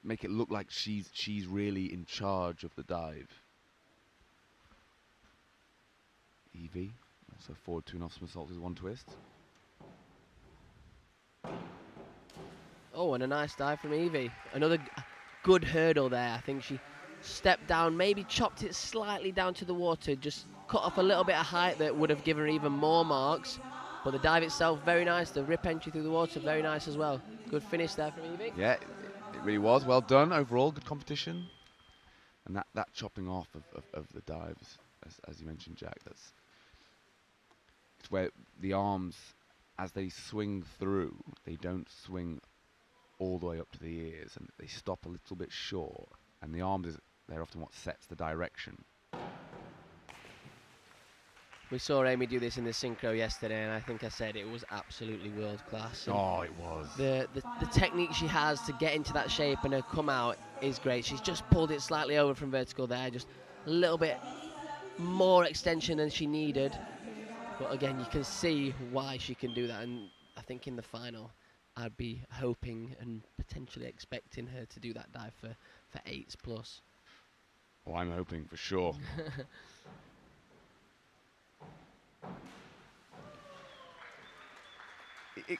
Make it look like she's really in charge of the dive. Evie, also forward 2.5 somersaults with 1 twist. Oh, and a nice dive from Evie. Another good hurdle there. I think she stepped down, maybe chopped it slightly down to the water, just cut off a little bit of height that would have given her even more marks. But the dive itself, very nice. The rip entry through the water, very nice as well. Good finish there from Evie. Yeah, it really was. Well done overall. Good competition. And that chopping off of the dives, as you mentioned, Jack, it's where the arms, as they swing through, they don't swing all the way up to the ears, and they stop a little bit short. And the arms, they're often what sets the direction. We saw Amy do this in the synchro yesterday, and I think I said it was absolutely world class. Oh, it was. The technique she has to get into that shape and her come out is great. She's just pulled it slightly over from vertical there, just a little bit more extension than she needed. But again, you can see why she can do that, and I think in the final, I'd be hoping and potentially expecting her to do that dive for 8s plus. Oh, I'm hoping for sure.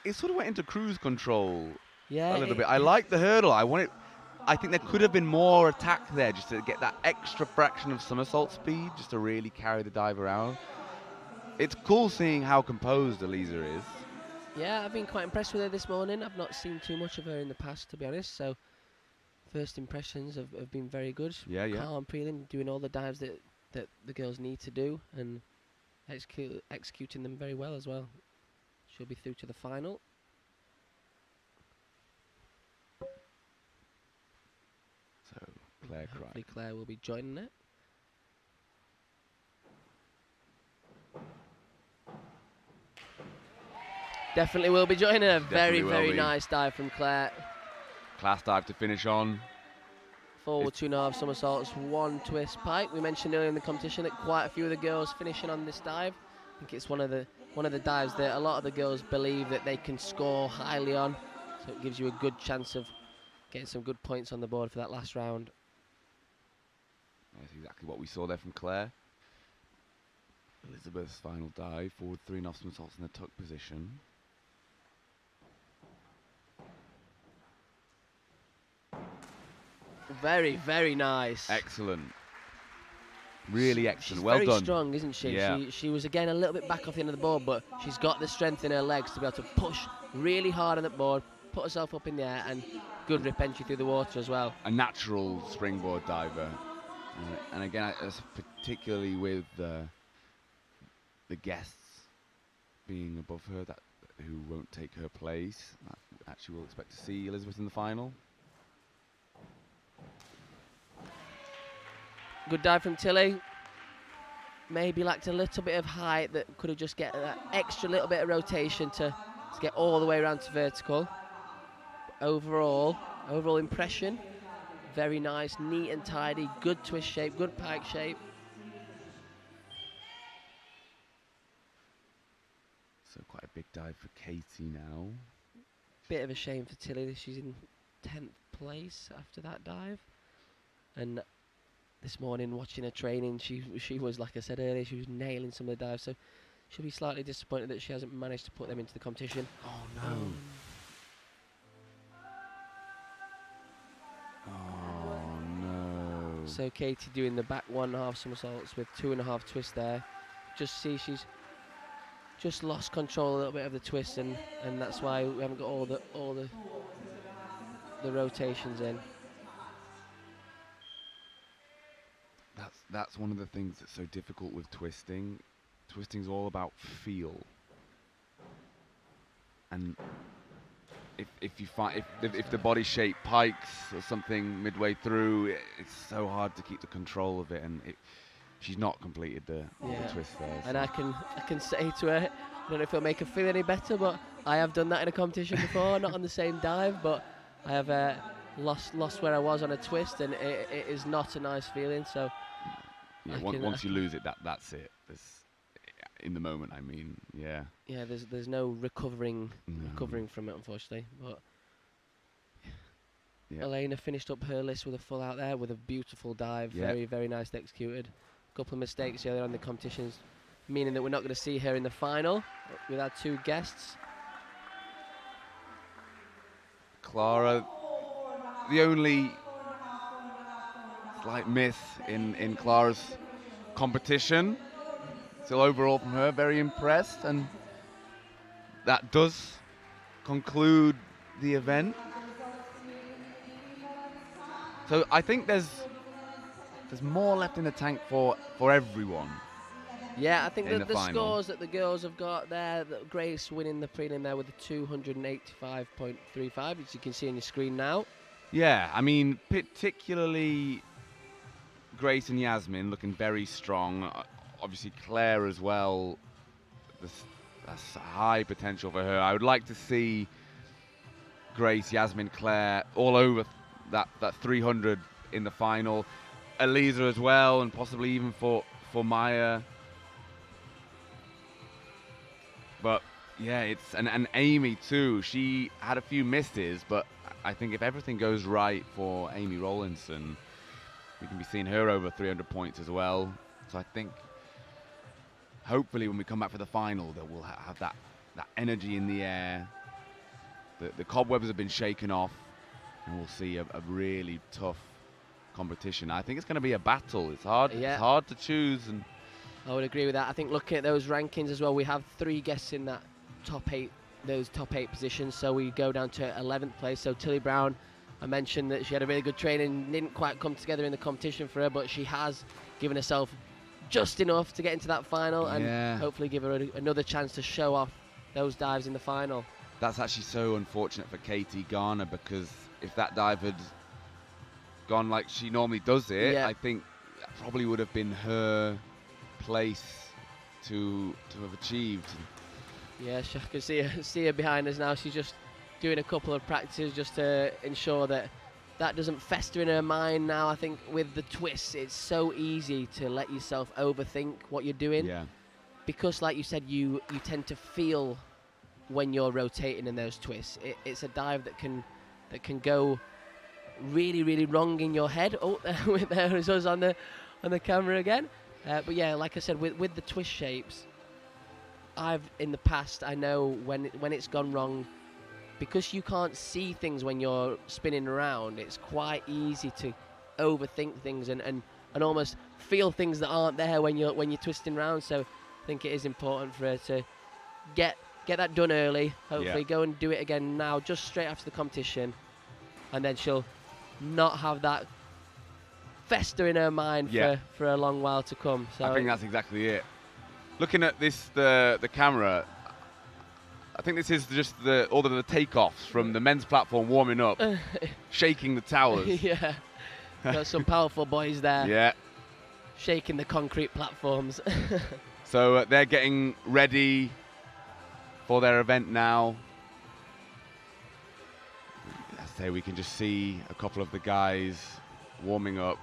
It sort of went into cruise control a little bit. I like the hurdle. I think there could have been more attack there, just to get that extra fraction of somersault speed, just to really carry the dive around. It's cool seeing how composed Elisa is. Yeah, I've been quite impressed with her this morning. I've not seen too much of her in the past, to be honest. So first impressions have been very good. Yeah. Calm prelim, doing all the dives that the girls need to do, and executing them very well as well. She'll be through to the final. So Claire Crichton. Hopefully Claire will be joining it. Definitely will be joining her. Very nice dive from Claire. Class dive to finish on. Forward 2.5 somersaults, 1 twist pike. We mentioned earlier in the competition that quite a few of the girls finishing on this dive. I think it's one of the dives that a lot of the girls believe that they can score highly on. So it gives you a good chance of getting some good points on the board for that last round. That's exactly what we saw there from Claire. Elizabeth's final dive, forward 3.5 somersaults in the tuck position. Very nice. Excellent. Really excellent. She's Well done. very strong, isn't she? Yeah. She was again a little bit back off the end of the board, but she's got the strength in her legs to be able to push really hard on the board, put herself up in the air, and good rip entry through the water as well. A natural springboard diver. And again, particularly with the guests being above her, who won't take her place. Actually, we'll expect to see Elizabeth in the final. Good dive from Tilly. Maybe lacked a little bit of height that could have just get that extra little bit of rotation to get all the way around to vertical. But overall impression, very nice, neat and tidy, good twist shape, good pike shape. So quite a big dive for Katie now. Bit of a shame for Tilly that she's in 10th place after that dive. And this morning, watching her training, she was, like I said earlier, she was nailing some of the dives, so she'll be slightly disappointed that she hasn't managed to put them into the competition. Oh no. Oh no. So Katie doing the back 1.5 somersaults with 2.5 twists there. Just see she's just lost control a little bit of the twist, and that's why we haven't got all the rotations in. That's one of the things that's so difficult with twisting. Twisting's all about feel. And if the body shape pikes or something midway through, it's so hard to keep the control of it, and she's not completed the twist there. And I can say to her, I don't know if it'll make her feel any better, but I have done that in a competition before, not on the same dive, but I have lost where I was on a twist, and it is not a nice feeling. So yeah, once you lose it, that's it. In the moment, I mean, yeah. Yeah, there's no recovering from it, unfortunately. But yeah. Elena finished up her list with a full out there with a beautiful dive, very, very nicely executed. A couple of mistakes earlier on the competitions, meaning that we're not going to see her in the final with our two guests. Clara, the only slight miss in Clara's competition. Still overall from her, very impressed, and that does conclude the event. So I think there's more left in the tank for everyone. Yeah, I think in that the the final. scores that the girls have got there, that Grace winning the prelim there with a 285.35, as you can see on your screen now. Yeah, I mean, particularly Grace and Yasmin looking very strong. Obviously Claire as well. That's high potential for her. I would like to see Grace, Yasmin, Claire all over that 300 in the final. Elisa as well, and possibly even for Maya. But yeah, it's and Amy too. She had a few misses, but I think if everything goes right for Amy Rowlinson, we can be seeing her over 300 points as well. So I think hopefully when we come back for the final that we'll have that energy in the air. The cobwebs have been shaken off, and we'll see a really tough competition. I think it's going to be a battle. It's hard. Yeah. It's hard to choose. And I would agree with that. I think looking at those rankings as well, we have 3 guests in that top 8, those top 8 positions. So we go down to 11th place. So Tilly Brown, I mentioned that she had a really good training, didn't quite come together in the competition for her, but she has given herself just enough to get into that final, and hopefully give her another chance to show off those dives in the final. That's actually so unfortunate for Katie Garner, because if that dive had gone like she normally does it, I think that probably would have been her place to have achieved. Yeah, I can see her behind us now. She's just doing a couple of practices just to ensure that doesn't fester in her mind now. I think with the twists, it's so easy to let yourself overthink what you're doing. Yeah. Because, like you said, you tend to feel when you're rotating in those twists. It's a dive that can go really, really wrong in your head. Oh, there is us on the camera again. But yeah, like I said, with the twist shapes, in the past, I know when it's gone wrong, because you can't see things when you're spinning around, it's quite easy to overthink things and almost feel things that aren't there when you're twisting around. So I think it is important for her to get that done early. Hopefully go and do it again now, just straight after the competition, and then she'll not have that fester in her mind for a long while to come. So I think that's exactly it. Looking at the camera, I think this is just all of the takeoffs from the men's platform warming up, shaking the towers. Yeah, got some powerful boys there. Yeah, shaking the concrete platforms. So they're getting ready for their event now. I say we can just see a couple of the guys warming up.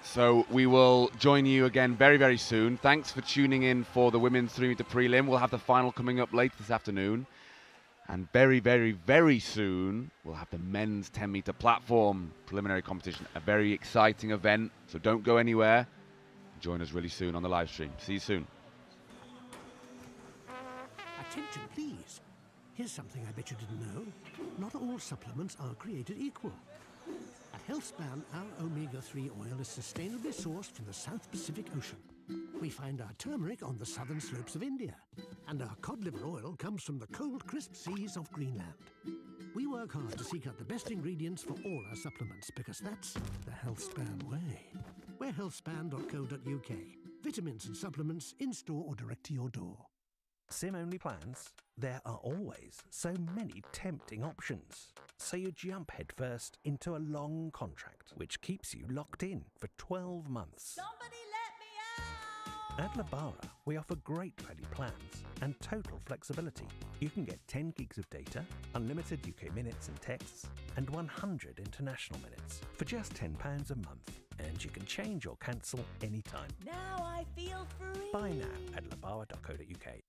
So we will join you again very, very soon. Thanks for tuning in for the women's 3-meter prelim. We'll have the final coming up later this afternoon. And very, very, very soon, we'll have the men's 10-meter platform preliminary competition. A very exciting event, so don't go anywhere. Join us really soon on the live stream. See you soon. Attention, please. Here's something I bet you didn't know. Not all supplements are created equal. At HealthSpan, our omega-3 oil is sustainably sourced from the South Pacific Ocean. We find our turmeric on the southern slopes of India, and our cod liver oil comes from the cold, crisp seas of Greenland. We work hard to seek out the best ingredients for all our supplements, because that's the HealthSpan way. We're healthspan.co.uk. Vitamins and supplements in-store or direct to your door. SIM-only plans? There are always so many tempting options. So you jump headfirst into a long contract, which keeps you locked in for 12 months. Somebody let me At Labara, we offer great Pelly plans and total flexibility. You can get 10 gigs of data, unlimited UK minutes and texts, and 100 international minutes for just £10 a month. And you can change or cancel anytime. Now I feel free. Buy now at labara.co.uk.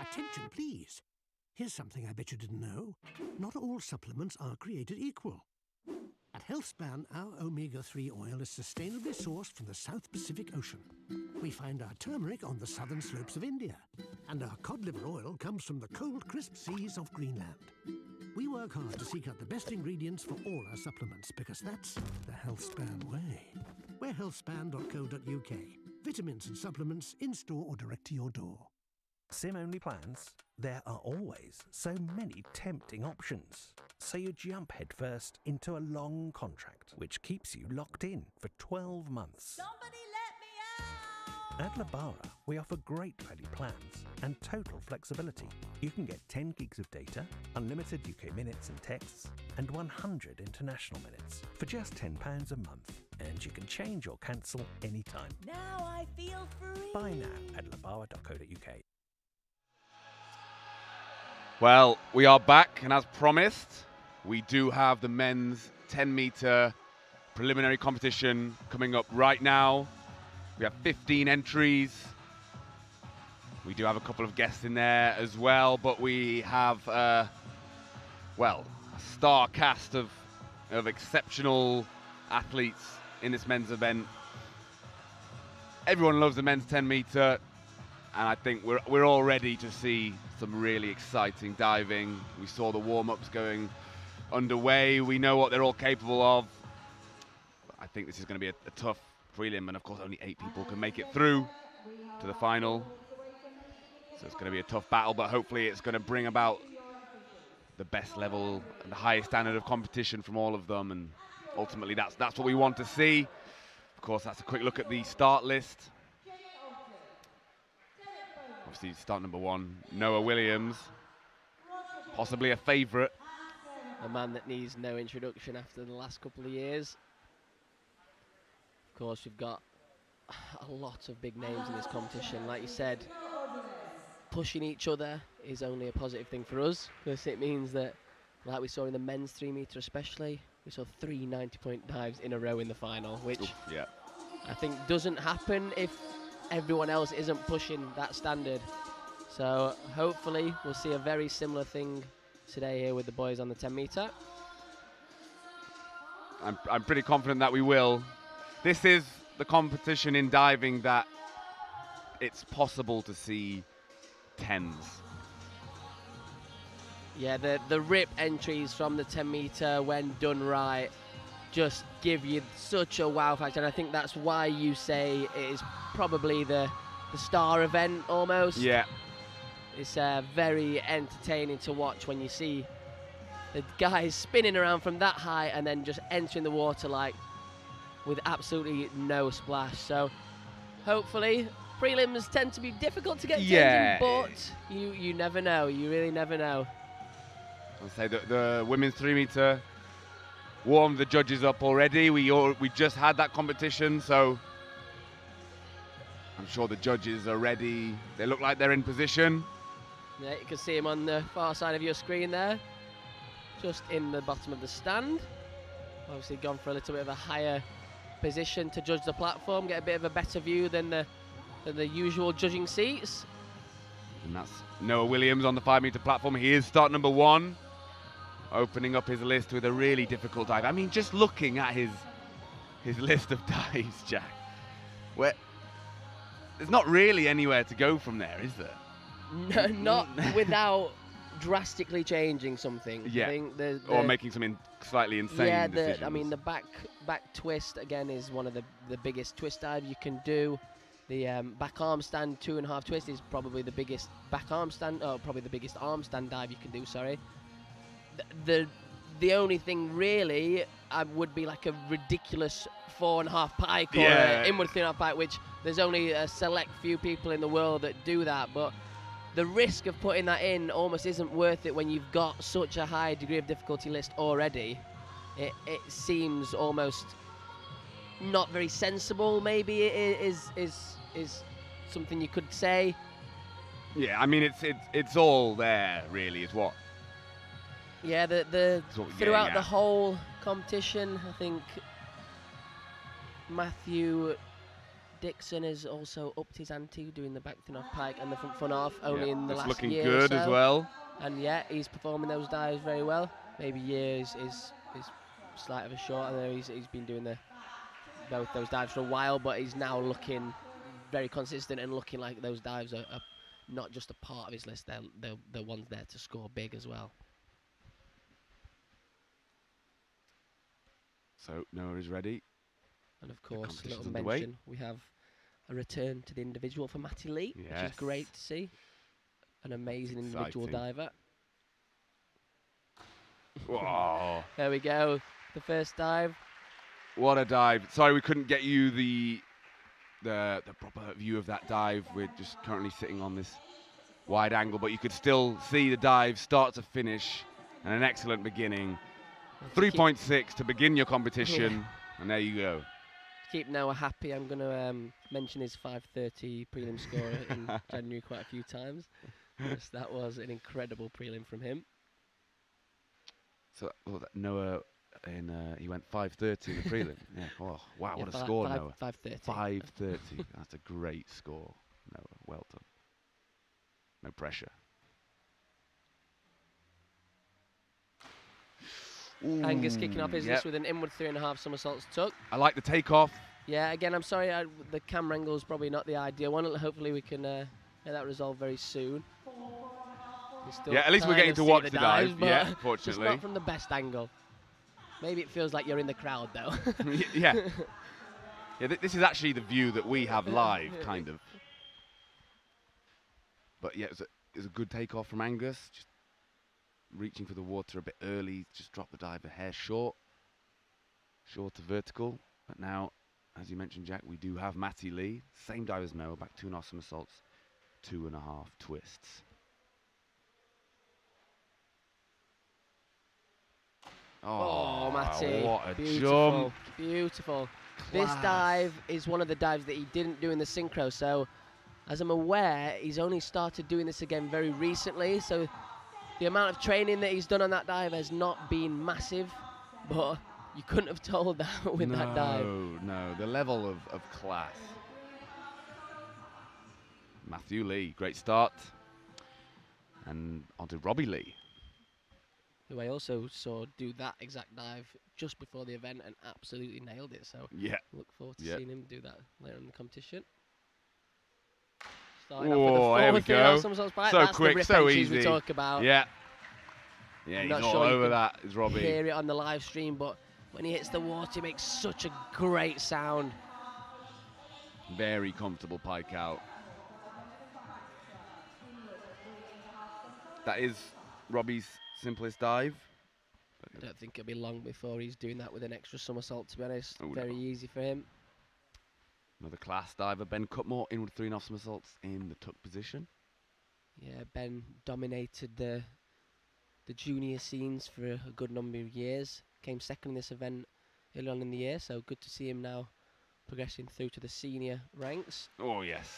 Attention, please. Here's something I bet you didn't know. Not all supplements are created equal. At HealthSpan, our omega-3 oil is sustainably sourced from the South Pacific Ocean. We find our turmeric on the southern slopes of India, and our cod liver oil comes from the cold, crisp seas of Greenland. We work hard to seek out the best ingredients for all our supplements, because that's the HealthSpan way. We're healthspan.co.uk. Vitamins and supplements in-store or direct to your door. SIM-only plans? There are always so many tempting options. So you jump headfirst into a long contract, which keeps you locked in for 12 months. Somebody let me out! At Labara, we offer great value plans and total flexibility. You can get 10 gigs of data, unlimited UK minutes and texts, and 100 international minutes for just £10 a month. And you can change or cancel anytime. Now I feel free. Buy now at labara.co.uk. Well, we are back, and as promised, we do have the men's 10-meter preliminary competition coming up right now. We have 15 entries. We do have a couple of guests in there as well, but we have, well, a star cast of exceptional athletes in this men's event. Everyone loves the men's 10-meter, and I think we're all ready to see some really exciting diving. We saw the warm-ups going underway. We know what they're all capable of. But I think this is going to be a tough prelim, and of course only 8 people can make it through to the final. So it's going to be a tough battle, but hopefully it's going to bring about the best level and the highest standard of competition from all of them, and ultimately that's what we want to see. Of course, that's a quick look at the start list. Obviously, start number 1, Noah Williams, possibly a favourite. A man that needs no introduction after the last couple of years. Of course, we've got a lot of big names in this competition. Like you said, pushing each other is only a positive thing for us, because it means that, like we saw in the men's 3-meter especially, we saw 3 90-point dives in a row in the final, which I think doesn't happen if everyone else isn't pushing that standard. So hopefully we'll see a very similar thing today here with the boys on the 10-meter. I'm pretty confident that we will. This is the competition in diving that it's possible to see 10s. Yeah, the rip entries from the 10-meter, when done right, just give you such a wow factor, and I think that's why you say it is probably the star event almost. Yeah. It's very entertaining to watch when you see the guys spinning around from that high and then just entering the water like with absolutely no splash. So hopefully, prelims tend to be difficult to get tens in, but you never know. You really never know. I'll say that the women's 3-meter warmed the judges up already. We just had that competition, so I'm sure the judges are ready. They look like they're in position. Yeah, you can see him on the far side of your screen there, just in the bottom of the stand. Obviously gone for a little bit of a higher position to judge the platform, get a bit of a better view than the usual judging seats. And that's Noah Williams on the 5-meter platform. He is start number 1, opening up his list with a really difficult dive. I mean, just looking at his list of dives, Jack, where there's not really anywhere to go from there, is there? No, not without drastically changing something. Yeah, I think or making some slightly insane decisions. I mean, the back twist, again, is one of the biggest twist dive you can do. The back arm stand 2.5 twist is probably the biggest back arm stand, probably the biggest arm stand dive you can do, sorry. The only thing really would be like a ridiculous 4.5 pike or inward 3.5 pike, which there's only a select few people in the world that do that, but the risk of putting that in almost isn't worth it when you've got such a high degree of difficulty list already. It seems almost not very sensible, maybe it is something you could say. Yeah, I mean, it's all there, really, is what. Yeah, throughout the whole competition, I think Matthew Dixon has also upped his ante, doing the back thin off pike and the front off only in the That's last looking year good or so. as well. And yeah, he's performing those dives very well. Maybe years is slight of a short. I know he's been doing both those dives for a while, but he's now looking very consistent and looking like those dives are not just a part of his list. They're ones there to score big as well. So Noah is ready. And of course, a little underway. mention, we have a return to the individual for Matty Lee, which is great to see. An amazing individual diver. Whoa. There we go, the first dive. What a dive. Sorry we couldn't get you the proper view of that dive. We're just currently sitting on this wide angle, but you could still see the dive start to finish, and an excellent beginning. 3.6 to begin your competition, and there you go. Keep Noah happy. I'm going to mention his 5:30 prelim score in January quite a few times. Yes, that was an incredible prelim from him. So Noah, he went 5:30 in the prelim. Yeah. Oh, wow, yeah, what a score, Noah. 5:30. 5:30. That's a great score, Noah. Well done. No pressure. Ooh, Angus kicking off his list with an inward 3.5 somersaults tuck. I like the takeoff. Yeah, again, I'm sorry, the camera angle is probably not the ideal one. Hopefully we can get that resolved very soon. Yeah, at least we're getting to watch the dive. Yeah, fortunately. Just not from the best angle. Maybe it feels like you're in the crowd, though. Yeah. Yeah, this is actually the view that we have live, kind of. But yeah, it was a good takeoff from Angus. Just reaching for the water a bit early, just dropped the dive a hair short to vertical. But now, as you mentioned, Jack, we do have Matty Lee, same dive as Noah, back 2.5 somersaults, 2.5 twists. Oh, Matty, what a beautiful, jump. Beautiful. Class. This dive is one of the dives that he didn't do in the synchro, so as I'm aware, he's only started doing this again very recently, so the amount of training that he's done on that dive has not been massive, but you couldn't have told that with that dive. No, the level of class. Matthew Lee, great start. And on to Robbie Lee, who I also saw do that exact dive just before the event and absolutely nailed it. So yeah, look forward to seeing him do that later in the competition. Starting off Oh, there we with the go. So That's quick, so easy. We talk about. Yeah, he's not all sure over that, is Robbie. Hear it on the live stream, but when he hits the water, he makes such a great sound. Very comfortable pike out. That is Robbie's simplest dive. I don't think it'll be long before he's doing that with an extra somersault, to be honest. Oh, Very easy for him. Another class diver, Ben Cutmore, inward 3.5 somersaults in the tuck position. Yeah, Ben dominated the junior scenes for a good number of years. Came second in this event early on in the year, so good to see him now progressing through to the senior ranks. Oh, yes.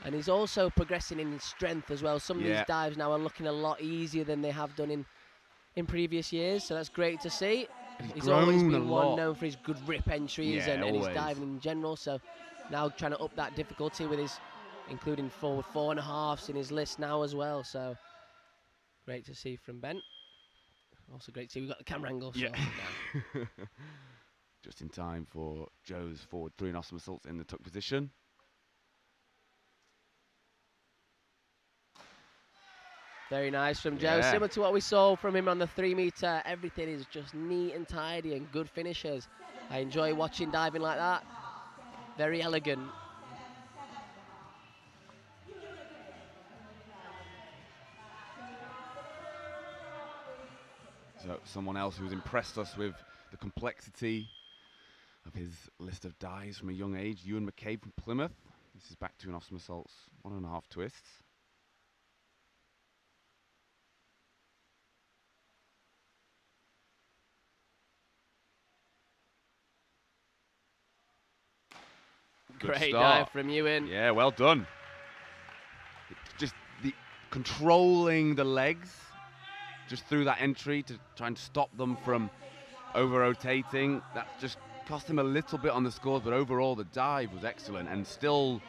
And he's also progressing in his strength as well. Some of these dives now are looking a lot easier than they have done in previous years, so that's great to see. He's always been one known for his good rip entries and his diving in general, so now trying to up that difficulty with his, including forward 4.5s in his list now as well, so great to see from Ben. Also great to see we've got the camera angle. Yeah. Just in time for Joe's forward 3.5 somersaults in the tuck position. Very nice from Joe. Similar to what we saw from him on the 3 meter. Everything is just neat and tidy and good finishes. I enjoy watching diving like that. Very elegant. So someone else who's impressed us with the complexity of his list of dives from a young age, Ewan McCabe from Plymouth. This is back 2.5 somersaults, 1.5 twists. Great dive from Ewan. Yeah, well done. Just controlling the legs just through that entry to try and stop them from over-rotating. That's just cost him a little bit on the scores, but overall the dive was excellent, and still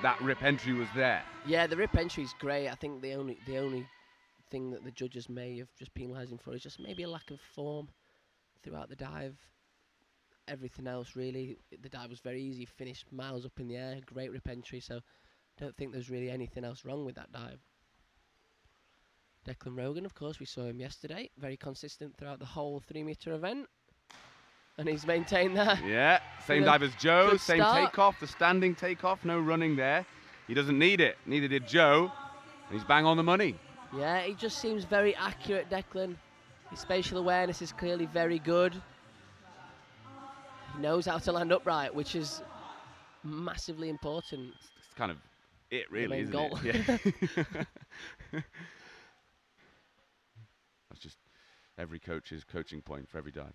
that rip entry was there. Yeah, the rip entry is great. I think the only thing that the judges may have just penalised him for is just maybe a lack of form throughout the dive. Everything else, really, the dive was very easy, finished miles up in the air, great rip entry, so I don't think there's really anything else wrong with that dive. Declan Rogan, of course, we saw him yesterday, very consistent throughout the whole 3-metre event, and he's maintained that. Yeah, same dive as Joe, same start. takeoff, the standing takeoff, no running there. He doesn't need it, neither did Joe, and he's bang on the money. Yeah, he just seems very accurate, Declan. His spatial awareness is clearly very good. He knows how to land upright, which is massively important. It's kind of it, really, isn't goal. it? Yeah. That's just every coach's coaching point for every dive.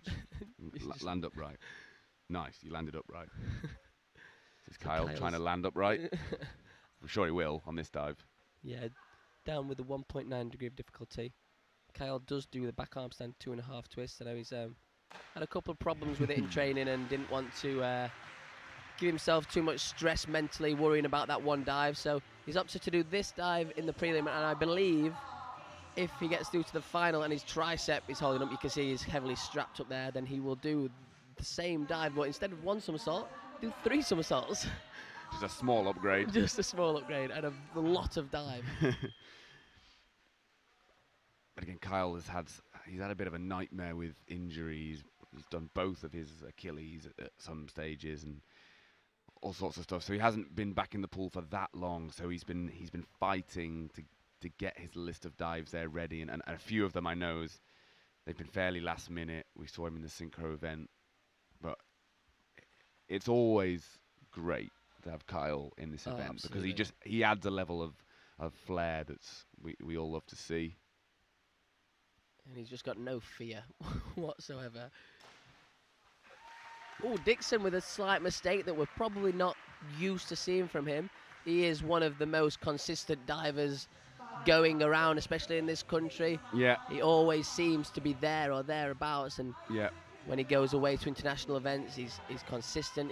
Land upright. Nice, you landed upright. Is Kyle trying to land upright? I'm sure he will on this dive. Yeah, down with the 1.9 degree of difficulty. Kyle does do the back arm stand 2.5 twists. I know he's had a couple of problems with it in training and didn't want to give himself too much stress mentally, worrying about that one dive. So he's opted to do this dive in the prelim, and I believe if he gets through to the final and his tricep is holding up, you can see he's heavily strapped up there, then he will do the same dive, but instead of 1 somersault, do 3 somersaults. Just a small upgrade. Just a small upgrade and a lot of dive. But again, Kyle he's had a bit of a nightmare with injuries. He's done both of his Achilles at some stages and all sorts of stuff. So he hasn't been back in the pool for that long. So he's been fighting to get his list of dives there ready, and a few of them I know they've been fairly last minute. We saw him in the synchro event, but it's always great to have Kyle in this event absolutely. because he adds a level of flair that's we all love to see. And he's just got no fear whatsoever. Oh, Dixon with a slight mistake that we're probably not used to seeing from him. He is one of the most consistent divers going around, especially in this country. Yeah. He always seems to be there or thereabouts, and yeah. when he goes away to international events, he's consistent.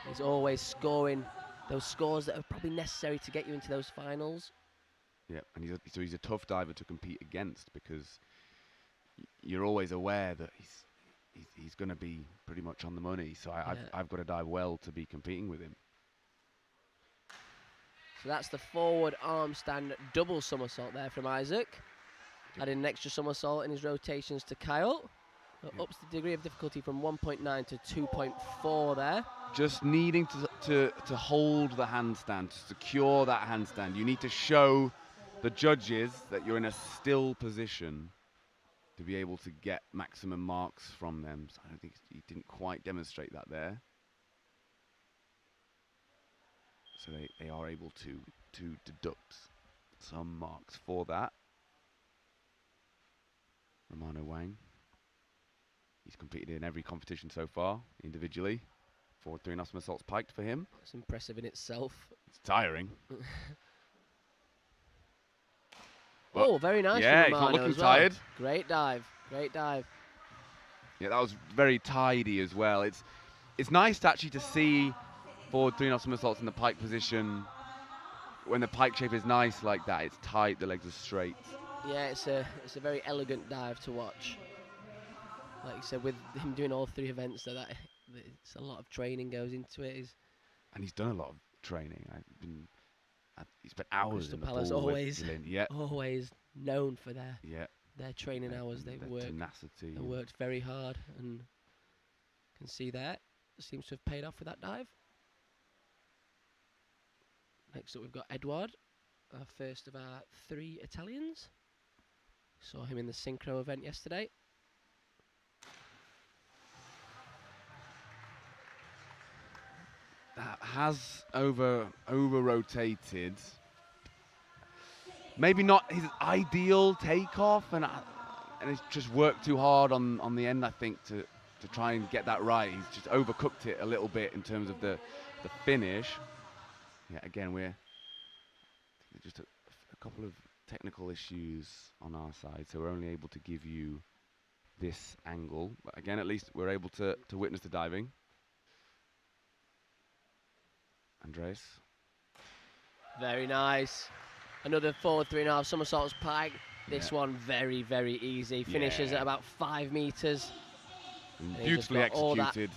He's always scoring those scores that are probably necessary to get you into those finals. Yeah, and he's a tough diver to compete against because you're always aware that he's going to be pretty much on the money. So I've got to dive well to be competing with him. So that's the forward arm stand double somersault there from Isaac. Adding an extra somersault in his rotations to Kyle. Ups the degree of difficulty from 1.9 to 2.4 there. Just needing to hold the handstand, to secure that handstand. You need to show the judges that you're in a still position to be able to get maximum marks from them. So I don't think he didn't quite demonstrate that there. So they are able to deduct some marks for that. Romano Wang. He's competed in every competition so far, individually. Forward 3.5 somersaults piked for him. That's impressive in itself. It's tiring. Oh, very nice. Yeah, from he's Romano not looking as well. tired. Great dive. Great dive. Yeah, that was very tidy as well. It's nice actually to see forward 3.5 somersaults in the pike position. When the pike shape is nice like that, it's tight, the legs are straight. Yeah, it's a very elegant dive to watch. Like you said, with him doing all 3 events, it's a lot of training goes into it. And he's done a lot of training. He spent hours Crystal in the Palace pool always, with Lynn. Yeah. always known for their training hours. Their They've worked. tenacity. They worked very hard, and can see that seems to have paid off with that dive. Next up, we've got Edouard, our first of our 3 Italians. Saw him in the synchro event yesterday. That has over-rotated. Maybe not his ideal takeoff, and he's just worked too hard on the end, I think, to try and get that right. He's just overcooked it a little bit in terms of the finish. Yeah, again, we're just a couple of technical issues on our side, so we're only able to give you this angle. But again, at least we're able to witness the diving. Andres. Very nice. Another forward 3.5 somersaults pike. This one very, very easy. Finishes at about 5 meters. And beautifully executed.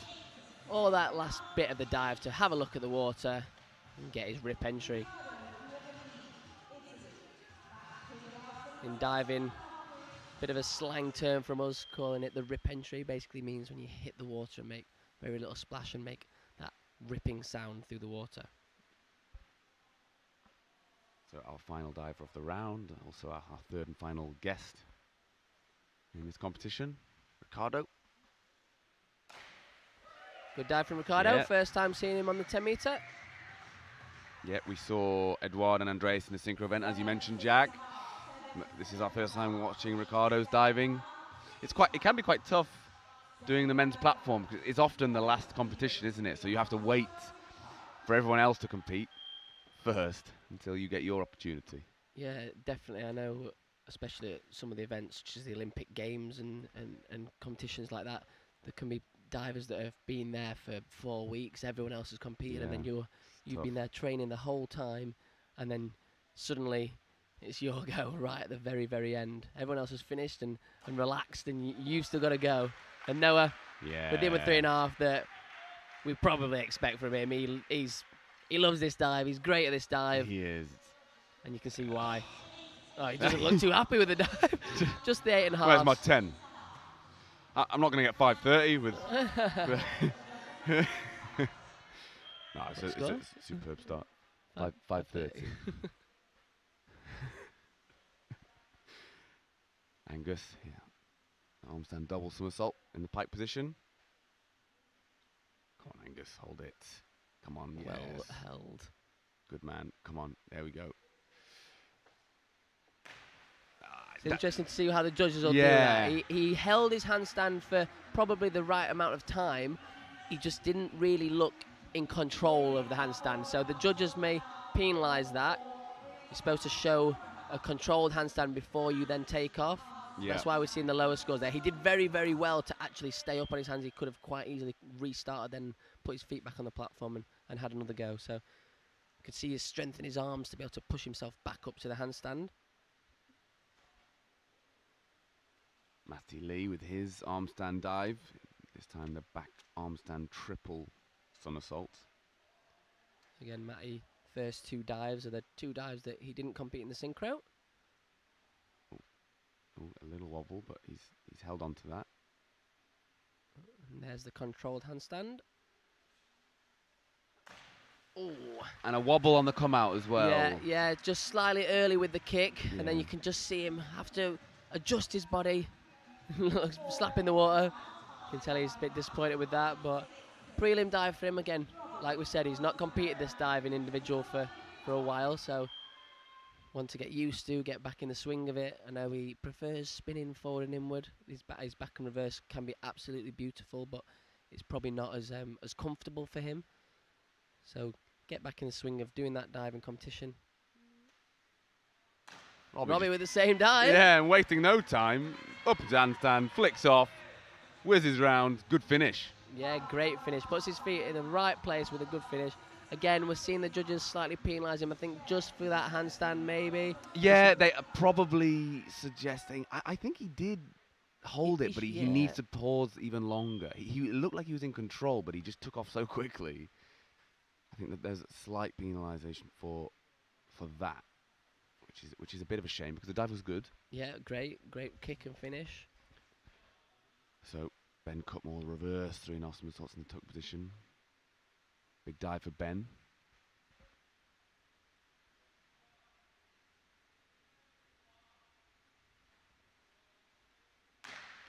All that last bit of the dive to have a look at the water and get his rip entry. In diving, bit of a slang term from us, calling it the rip entry. Basically means when you hit the water and make very little splash and make that ripping sound through the water. So our final diver of the round, also our third and final guest in this competition, Ricardo. Good dive from Ricardo, first time seeing him on the 10 metre. Yeah, we saw Eduard and Andres in the synchro event, as you mentioned, Jack. This is our first time watching Ricardo's diving. It can be quite tough doing the men's platform, because it's often the last competition, isn't it? So you have to wait for everyone else to compete first until you get your opportunity. Yeah, definitely. I know, especially at some of the events, such as the Olympic Games and competitions like that, there can be divers that have been there for 4 weeks, everyone else has competed, and then you've been there training the whole time, and then suddenly it's your go right at the very, very end. Everyone else has finished and relaxed, and you've still got to go. And Noah, with him with 3.5 that we probably expect from him. He loves this dive. He's great at this dive. He is. And you can see why. Oh, he doesn't look too happy with the dive. Just the 8.5. Where's my 10? I'm not going to get 5:30 with... No, it's a superb start. 5:30. Angus, arm stand double somersault in the pike position. Come on, Angus, hold it. Come on, well held. Good man. Come on, there we go. It's interesting to see how the judges will do that. He held his handstand for probably the right amount of time. He just didn't really look in control of the handstand. So the judges may penalise that. You're supposed to show a controlled handstand before you then take off. Yeah. That's why we're seeing the lower scores there. He did very, very well to actually stay up on his hands. He could have quite easily restarted, then put his feet back on the platform and had another go. So you could see his strength in his arms to be able to push himself back up to the handstand. Matty Lee with his arm stand dive. This time the back arm stand triple somersault. Again, Matty, first 2 dives are the 2 dives that he didn't compete in the synchro. Ooh, a little wobble, but he's held on to that. And there's the controlled handstand. Ooh. And a wobble on the come out as well. Yeah, just slightly early with the kick, and then you can just see him have to adjust his body. Slapping the water. You can tell he's a bit disappointed with that, but prelim dive for him again. Like we said, he's not competed this dive in individual for a while, so want to get used to, get back in the swing of it. I know he prefers spinning forward and inward. His back and reverse can be absolutely beautiful, but it's probably not as comfortable for him. So get back in the swing of doing that dive in competition. Robbie with the same dive. Yeah, and wasting no time. Up his handstand, flicks off, whizzes round, good finish. Yeah, great finish. Puts his feet in the right place with a good finish. Again, we're seeing the judges slightly penalise him, I think, just for that handstand, maybe. Yeah, they are probably suggesting... I think he did hold it, but he needs to pause even longer. He looked like he was in control, but he just took off so quickly. I think that there's a slight penalisation for that, which is a bit of a shame, because the dive was good. Yeah, great kick and finish. So, Ben Cutmore reverse 3.5 somersaults in the tuck position. Big dive for Ben.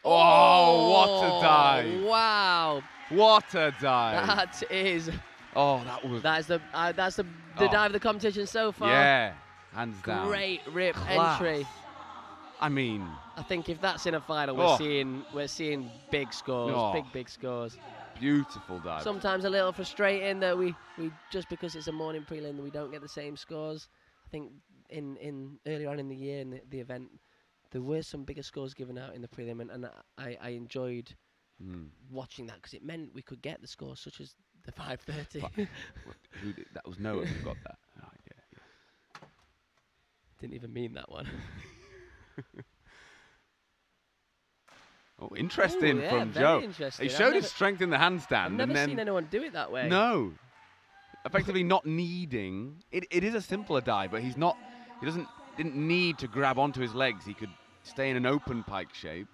Oh, what a dive! Wow! What a dive! That is. Oh, that was. That's the dive of the competition so far. Yeah, hands down. Great rip entry. I mean, I think if that's in a final, we're seeing big scores, big scores. Beautiful dive. Sometimes a little frustrating that we just because it's a morning prelim we don't get the same scores. I think in earlier on in the year in the event, There were some bigger scores given out in the prelim, and I enjoyed watching that because it meant we could get the scores such as the 5:30. Who did that? Was Noah who got that. Oh, yeah. Didn't even mean that one. Oh, interesting Ooh, yeah, from very Joe. interesting. He showed his strength in the handstand. I've never and then seen anyone do it that way. No. Effectively not needing. It is a simpler dive, but he didn't need to grab onto his legs. He could stay in an open pike shape.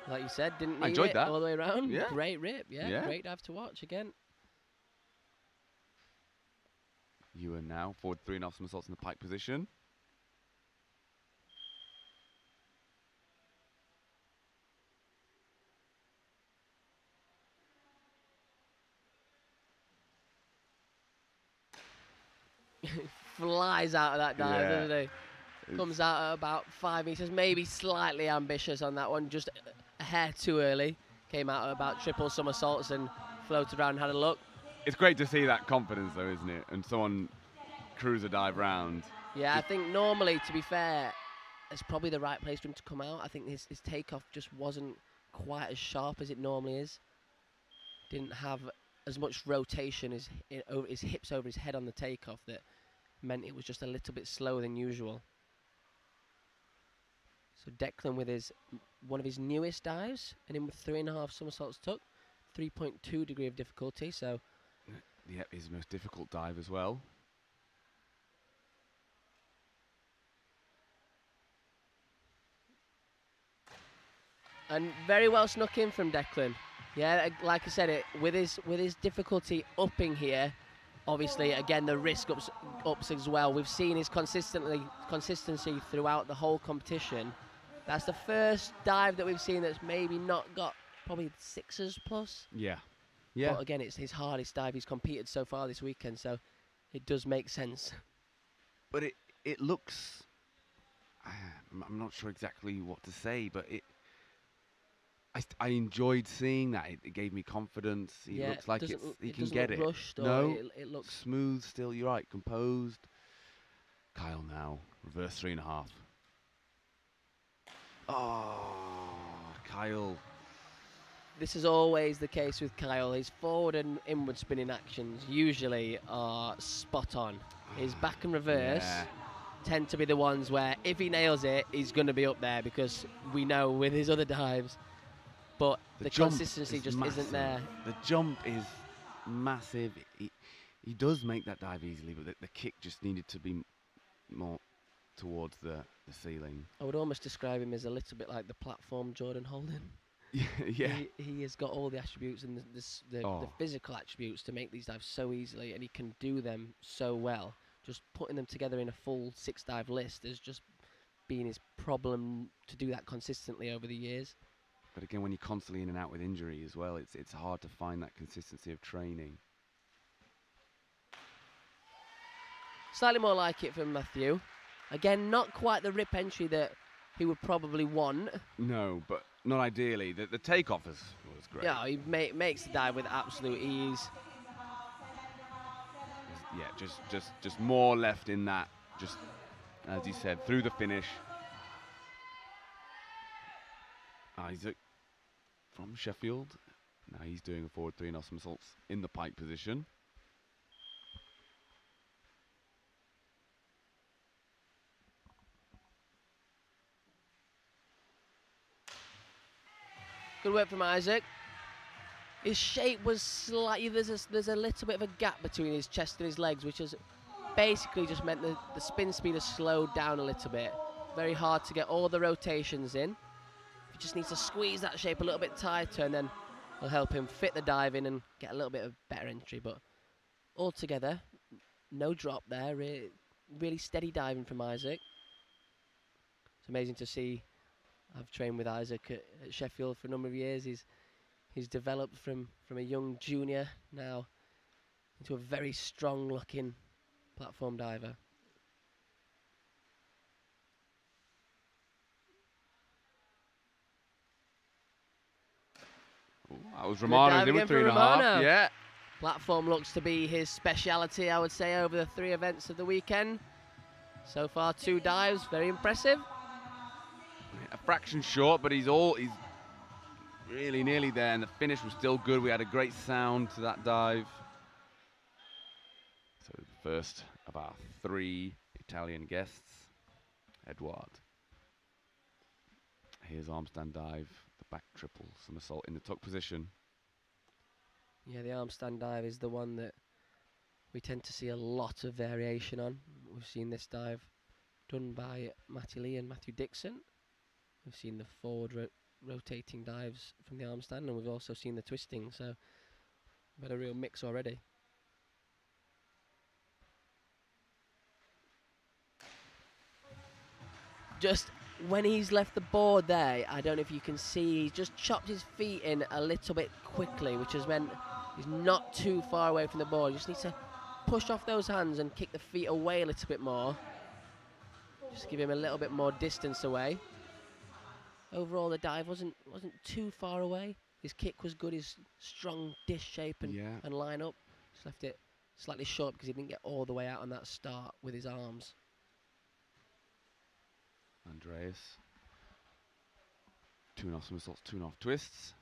Like you said, didn't need I enjoyed it that. all the way around. Yeah. Great rip, Yeah. Great dive to watch again. You are now forward 3.5 somersaults in the pike position. Flies out of that dive, doesn't he? Comes out at about 5 meters, maybe slightly ambitious on that one, just a hair too early. Came out at about triple somersaults and floated around and had a look. It's great to see that confidence, though, isn't it? And someone cruise a dive round. Yeah, I think normally, to be fair, it's probably the right place for him to come out. I think his takeoff just wasn't quite as sharp as it normally is. Didn't have as much rotation as over his hips over his head on the takeoff that meant it was just a little bit slower than usual. So Declan with one of his newest dives, and in with 3.5 somersaults tuck, 3.2 degree of difficulty. So Yeah, his most difficult dive as well. And very well snuck in from Declan. Yeah, like I said, with his difficulty upping here, obviously again the risk ups as well. We've seen his consistency throughout the whole competition. That's the first dive that we've seen that's maybe not got probably 6s plus. Yeah. Yeah. But again, it's his hardest dive he's competed so far this weekend, so it does make sense. But it looks, I'm not sure exactly what to say, but I enjoyed seeing that. It gave me confidence. He looks like he can get it. Rushed, or no, it looks smooth still. You're right, composed. Kyle now, reverse 3.5. Oh, Kyle. This is always the case with Kyle. His forward and inward spinning actions usually are spot on. His back and reverse tend to be the ones where if he nails it, he's going to be up there, because we know with his other dives. But the consistency just isn't there. The jump is massive. He does make that dive easily, but the kick just needed to be more towards the ceiling. I would almost describe him as a little bit like the platform Jordan Holden. Yeah. He has got all the attributes and the physical attributes to make these dives so easily, and he can do them so well. Just putting them together in a full 6-dive list has just been his problem to do that consistently over the years. But again, when you're constantly in and out with injury as well, it's hard to find that consistency of training. Slightly more like it from Matthew. Again, not quite the rip entry that he would probably want. No, but not ideally. The takeoff was great. Yeah, he makes the dive with absolute ease. Yeah, just more left in that. Just as you said, through the finish. Isaac from Sheffield. Now he's doing a forward 3.5 somersaults in the pike position. Good work from Isaac. His shape was slightly, there's a little bit of a gap between his chest and his legs, which has basically just meant the spin speed has slowed down a little bit. Very hard to get all the rotations in. He just needs to squeeze that shape a little bit tighter, and then it'll help him fit the dive in and get a little bit of better entry. But altogether, no drop there. Really steady diving from Isaac. It's amazing to see. I've trained with Isaac at Sheffield for a number of years. He's developed from a young junior now into a very strong-looking platform diver. Ooh, that was Romano in with 3.5. Yeah. Platform looks to be his speciality, I would say, over the 3 events of the weekend. So far, 2 dives, very impressive. A fraction short, but he's really nearly there, and the finish was still good. We had a great sound to that dive. So the first of our 3 Italian guests, Edouard. Here's arm stand dive, the back triple somersault in the tuck position. Yeah, the arm stand dive is the one that we tend to see a lot of variation on. We've seen this dive done by Matty Lee and Matthew Dixon. We've seen the forward rotating dives from the arm stand, and we've also seen the twisting, so we've had a real mix already. Just when he's left the board there, I don't know if you can see, he's just chopped his feet in a little bit quickly, which has meant he's not too far away from the board. You just need to push off those hands and kick the feet away a little bit more. Just give him a little bit more distance away. Overall, the dive wasn't too far away. His kick was good, his strong dish shape and line up. Just left it slightly short because he didn't get all the way out on that start with his arms. Andreas. 2.5 somersaults, 2.5 twists.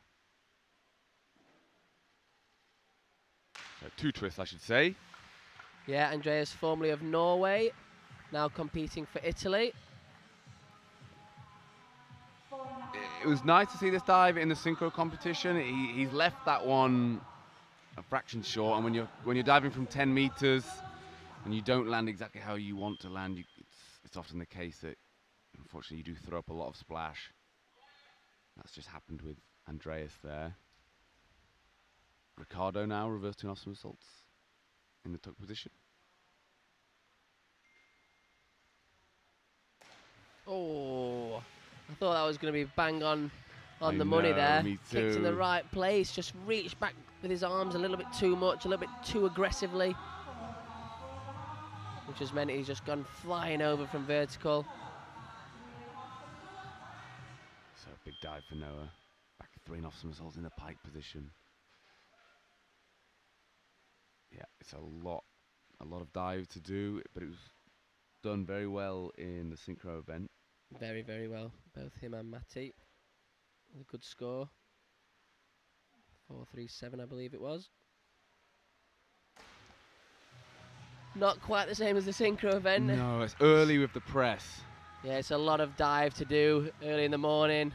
So 2 twists, I should say. Yeah, Andreas, formerly of Norway, now competing for Italy. It was nice to see this dive in the synchro competition. He's left that one a fraction short, and when you're diving from 10 meters and you don't land exactly how you want to land, it's often the case that unfortunately you do throw up a lot of splash. That's just happened with Andreas there. Ricardo now reverse 2.5 somersaults in the tuck position. Oh, I thought that was going to be bang on the money there. Me too. Kicked in the right place, just reached back with his arms a little bit too much, a little bit too aggressively, which has meant he's just gone flying over from vertical. So a big dive for Noah. Back 3.5 somersaults in the pike position. Yeah, it's a lot of dive to do, but it was done very well in the synchro event. Very, very well. Both him and Matty. A good score. 4.37, I believe it was. Not quite the same as the synchro event. No, it's early with the press. Yeah, it's a lot of dive to do early in the morning.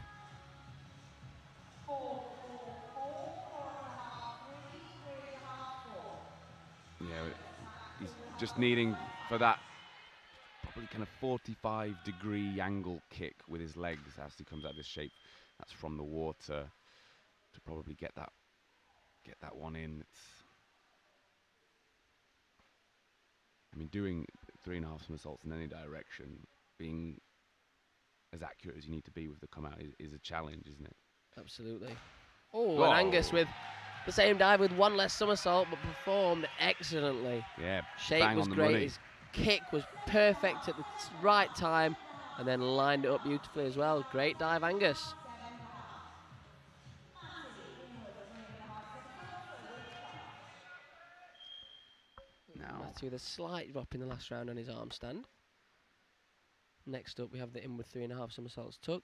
Yeah, he's just needing for that probably kind of 45-degree angle kick with his legs as he comes out of this shape. That's from the water to probably get that one in. I mean, doing 3.5 somersaults in any direction, being as accurate as you need to be with the come out is a challenge, isn't it? Absolutely. Oh, and Angus with the same dive with one less somersault, but performed excellently. Yeah, shape was great. His kick was perfect at the right time, and then lined it up beautifully as well. Great dive, Angus. Now, Matthew with a slight drop in the last round on his arm stand. Next up, we have the inward 3.5 somersaults tuck.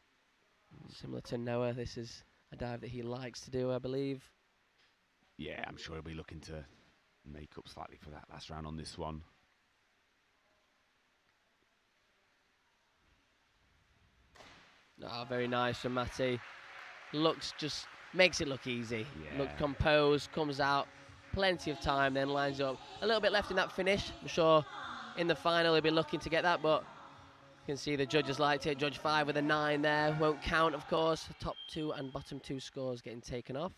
Similar to Noah, this is a dive that he likes to do, I believe. yeah, I'm sure he'll be looking to make up slightly for that last round on this one. Ah, very nice from Matty. Makes it look easy. Yeah. Look composed, comes out, plenty of time, then lines up. A little bit left in that finish. I'm sure in the final he'll be looking to get that, but you can see the judges liked it. Judge 5 with a 9 there. Won't count, of course. Top 2 and bottom 2 scores getting taken off.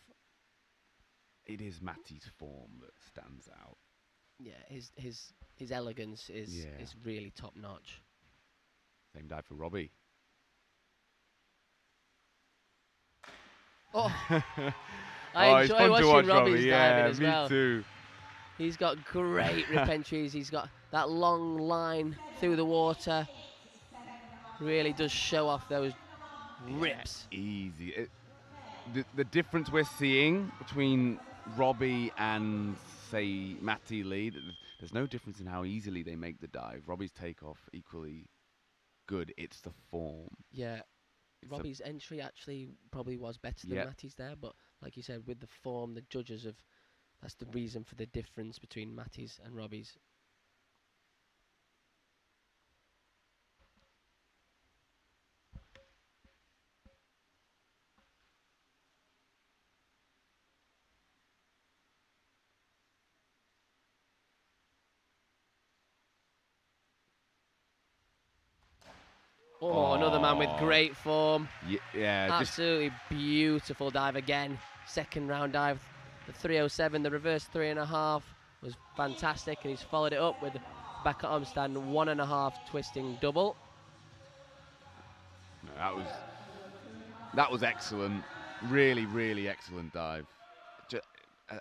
It is Matty's form that stands out. Yeah, his elegance is really top notch. Same dive for Robbie. Oh, I enjoy watching Robbie's diving as well. Me too. He's got great rip entries. He's got that long line through the water. Really does show off those rips. Yeah, easy. The difference we're seeing between Robbie and, say, Matty Lee, there's no difference in how easily they make the dive. Robbie's takeoff equally good. It's the form. Yeah. It's Robbie's entry actually probably was better than Matty's there, but like you said, with the form, the judges have, that's the reason for the difference between Matty's and Robbie's. Oh, another man with great form. Yeah, absolutely beautiful dive again. Second round dive, the 307, the reverse 3.5 was fantastic, and he's followed it up with back at arm stand 1.5 twisting double. No, that was excellent. Really, really excellent dive. Just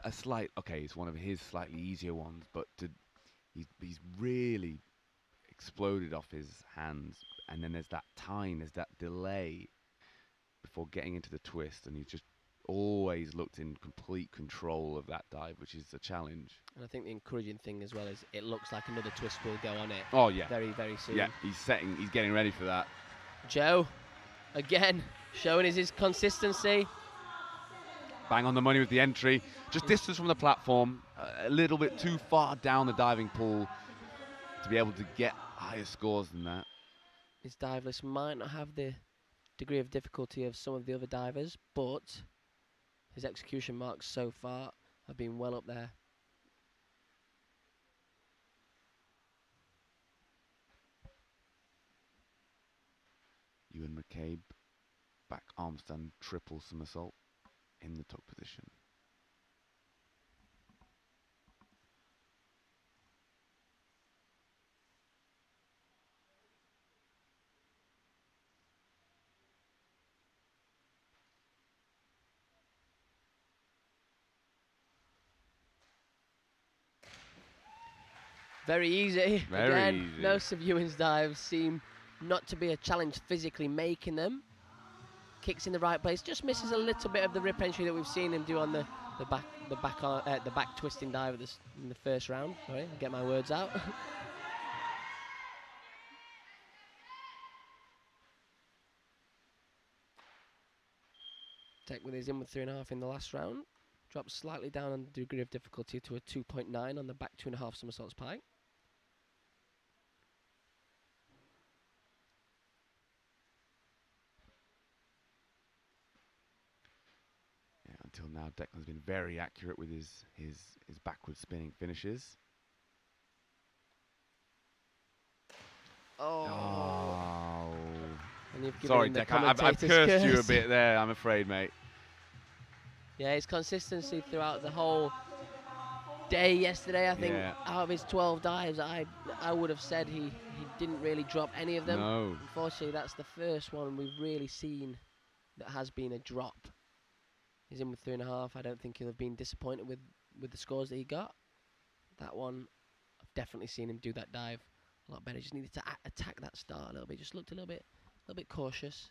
a slight, okay, it's one of his slightly easier ones, but he's really exploded off his hands. And then there's that time, there's that delay before getting into the twist, and he's just always looked in complete control of that dive, which is a challenge. And I think the encouraging thing as well is it looks like another twist will go on it. Oh yeah, very, very soon. Yeah, he's getting ready for that. Joe, again, showing his consistency. Bang on the money with the entry. Just distance from the platform, a little bit too far down the diving pool to be able to get higher scores than that. His dive list might not have the degree of difficulty of some of the other divers, but his execution marks so far have been well up there. Ewan McCabe, back arm stand, triple somersault in the top position. Very easy. Very Again, easy. most of Ewan's dives seem not to be a challenge physically making them. Kicks in the right place, just misses a little bit of the rip entry that we've seen him do on the back twisting dive in the first round. Sorry, get my words out. Tech with his in with 3.5 in the last round. Drops slightly down on the degree of difficulty to a 2.9 on the back 2.5 somersaults pike. Yeah, until now, Declan's been very accurate with his backward spinning finishes. Oh. And you've given Sorry, him the Declan, I've commentator's cursed you a curse. bit there, I'm afraid, mate. Yeah, his consistency throughout the whole day yesterday, I think out of his 12 dives, I would have said he didn't really drop any of them. No. Unfortunately, that's the first one we've really seen that has been a drop. He's in with 3.5. I don't think he'll have been disappointed with the scores that he got. That one, I've definitely seen him do that dive a lot better. Just needed to attack that start a little bit. Just looked a little bit cautious.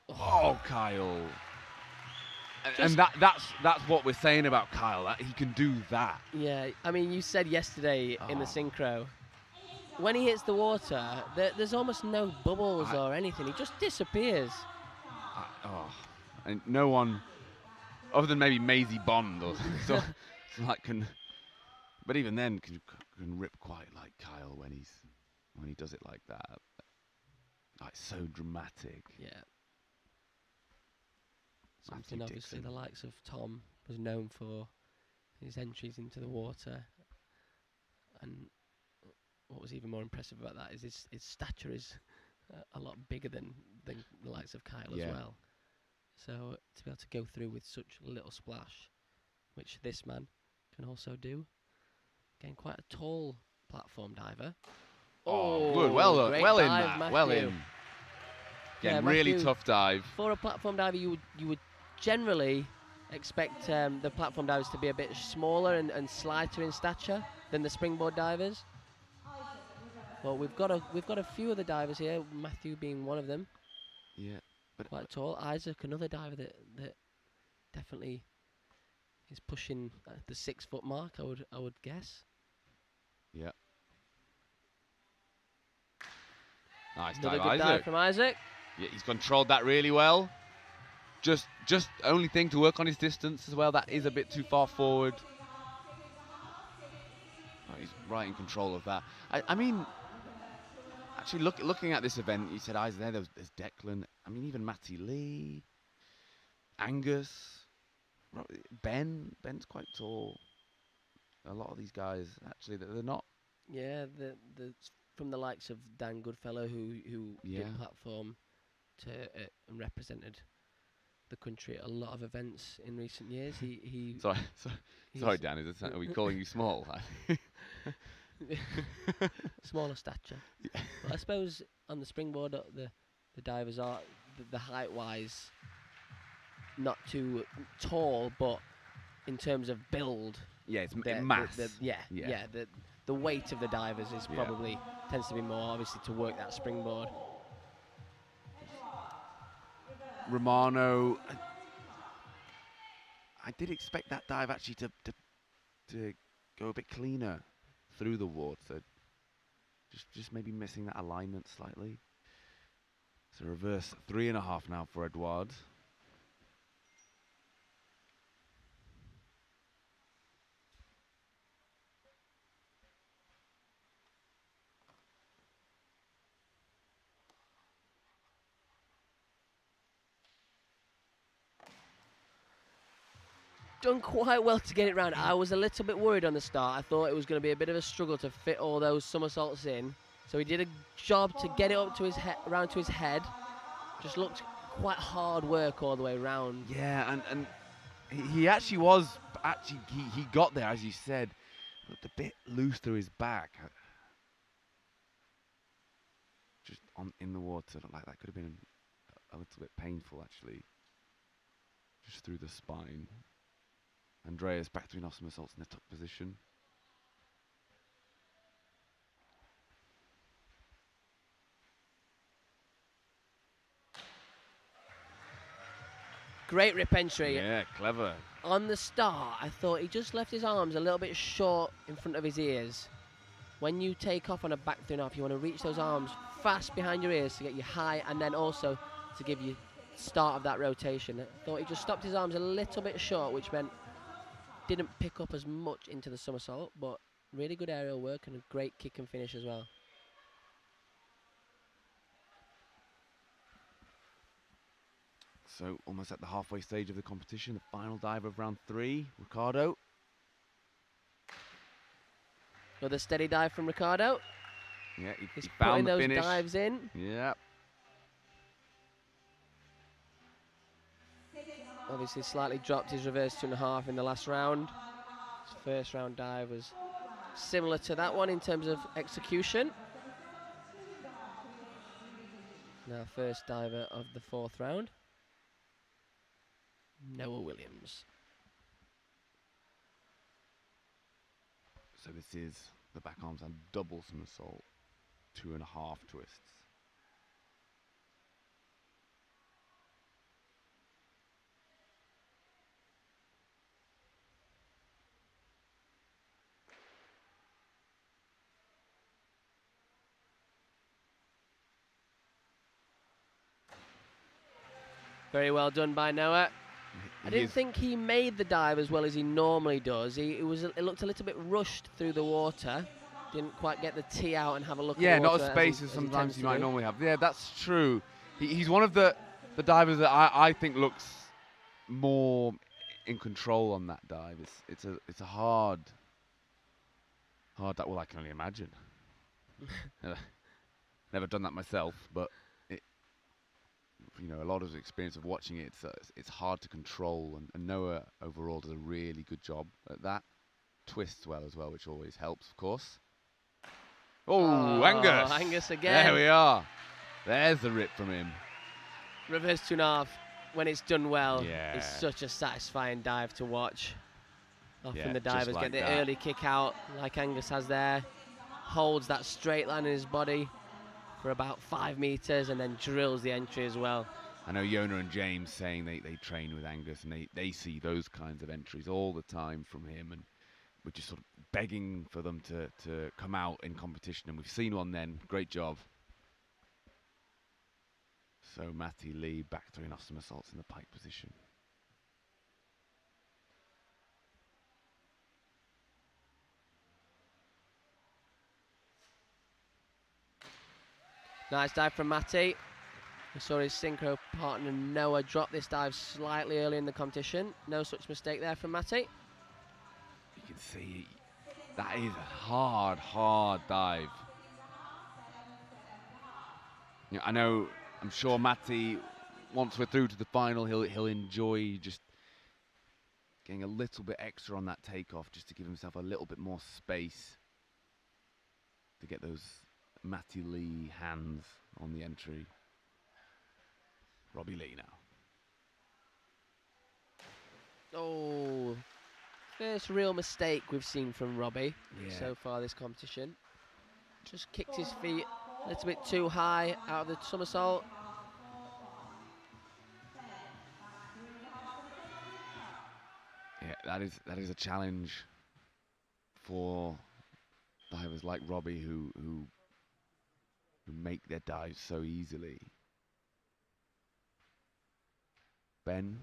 Oh, Kyle. And that's what we're saying about Kyle, that he can do that. Yeah, I mean, you said yesterday in the synchro, when he hits the water, there's almost no bubbles or anything. He just disappears. And no one, other than maybe Maisie Bond, or so, like but even then can rip quite like Kyle when he does it like that. Like so dramatic. Yeah. Something obviously the likes of Tom was known for, his entries into the water. And what was even more impressive about that is his stature is a lot bigger than the likes of Kyle as well. So to be able to go through with such little splash, which this man can also do. Again, quite a tall platform diver. Oh, good. Well done. Well in, Matt. Matthew. Well in. Again, really Matthew, tough dive. For a platform diver, you would generally expect the platform divers to be a bit smaller and slighter in stature than the springboard divers. Well, we've got a few of the divers here, Matthew being one of them. Yeah, but quite tall. Isaac, another diver that definitely is pushing the 6 foot mark. I would guess. Yeah. Nice Another dive, good Isaac. dive from Isaac. Yeah, he's controlled that really well. Just only thing to work on his distance as well. That is a bit too far forward. Oh, he's right in control of that. I mean, actually, looking at this event, you said Isaac there. There's Declan. I mean, even Matty Lee, Angus, Ben's quite tall. A lot of these guys, actually, they're not. Yeah, the from the likes of Dan Goodfellow, who did platform to and represented the country at a lot of events in recent years. He Sorry, Dan. Are we calling you small? Smaller stature. Yeah. But I suppose on the springboard, the divers are the height wise not too tall, but in terms of build, Yeah, it's mass. The weight of the divers is probably tends to be more obviously to work that springboard. Romano, I did expect that dive actually to go a bit cleaner through the water. Just maybe missing that alignment slightly. So reverse 3.5 now for Edouard. Done quite well to get it round. I was a little bit worried on the start. I thought it was going to be a bit of a struggle to fit all those somersaults in. So he did a job to get it up to his round to his head. Just looked quite hard work all the way round. Yeah, and he actually was he got there, as you said. Looked a bit loose through his back. Just in the water, like that could have been a little bit painful actually. Just through the spine. Andreas back to off somersaults in the top position. Great rip entry. Yeah, clever. On the start, I thought he just left his arms a little bit short in front of his ears. When you take off on a back 3.5, you want to reach those arms fast behind your ears to get you high and then also to give you start of that rotation. I thought he just stopped his arms a little bit short, which meant didn't pick up as much into the somersault, but really good aerial work and a great kick and finish as well. So almost at the halfway stage of the competition, the final dive of round 3, Ricardo. Another steady dive from Ricardo. Yeah, He's he found putting the those finish. dives in. Yeah. Obviously slightly dropped his reverse 2.5 in the last round. His first round dive was similar to that one in terms of execution. Now first diver of the 4th round, Noah Williams. So this is the back arms and double somersault, 2.5 twists. Very well done by Noah. I didn't think he made the dive as well as he normally does. It looked a little bit rushed through the water. Didn't quite get the tee out and have a look at the water. Yeah, not as space as sometimes you might normally have. Yeah, that's true. He's one of the divers that I think looks more in control on that dive. It's a hard that. Well, I can only imagine. Never done that myself, but a lot of experience of watching it. It's hard to control, and Noah overall does a really good job at that. Twists well as well, which always helps, of course. Oh, Angus! Angus again. There we are. There's the rip from him. Reverse 2.5, when it's done well, Yeah. is such a satisfying dive to watch. Often Yeah, the just divers like get the that. early kick out, like Angus has there. Holds that straight line in his body for about 5 meters and then drills the entry as well. I know Yona and James saying they train with Angus, and they see those kinds of entries all the time from him, and we're just sort of begging for them to come out in competition, and we've seen one then. Great job. So Matty Lee back throwing off some assaults in the pike position. Nice dive from Matty. We saw his synchro partner Noah drop this dive slightly early in the competition. No such mistake there from Matty. You can see that is a hard dive. You know, I'm sure Matty, once we're through to the final, he'll enjoy just getting a little bit extra on that takeoff, just to give himself a little bit more space to get those Matty Lee hands on the entry. Robbie Lee now. Oh, first real mistake we've seen from Robbie so far this competition. Just kicked his feet a little bit too high out of the somersault. Yeah, that is a challenge for divers like Robbie who make their dives so easily. Ben,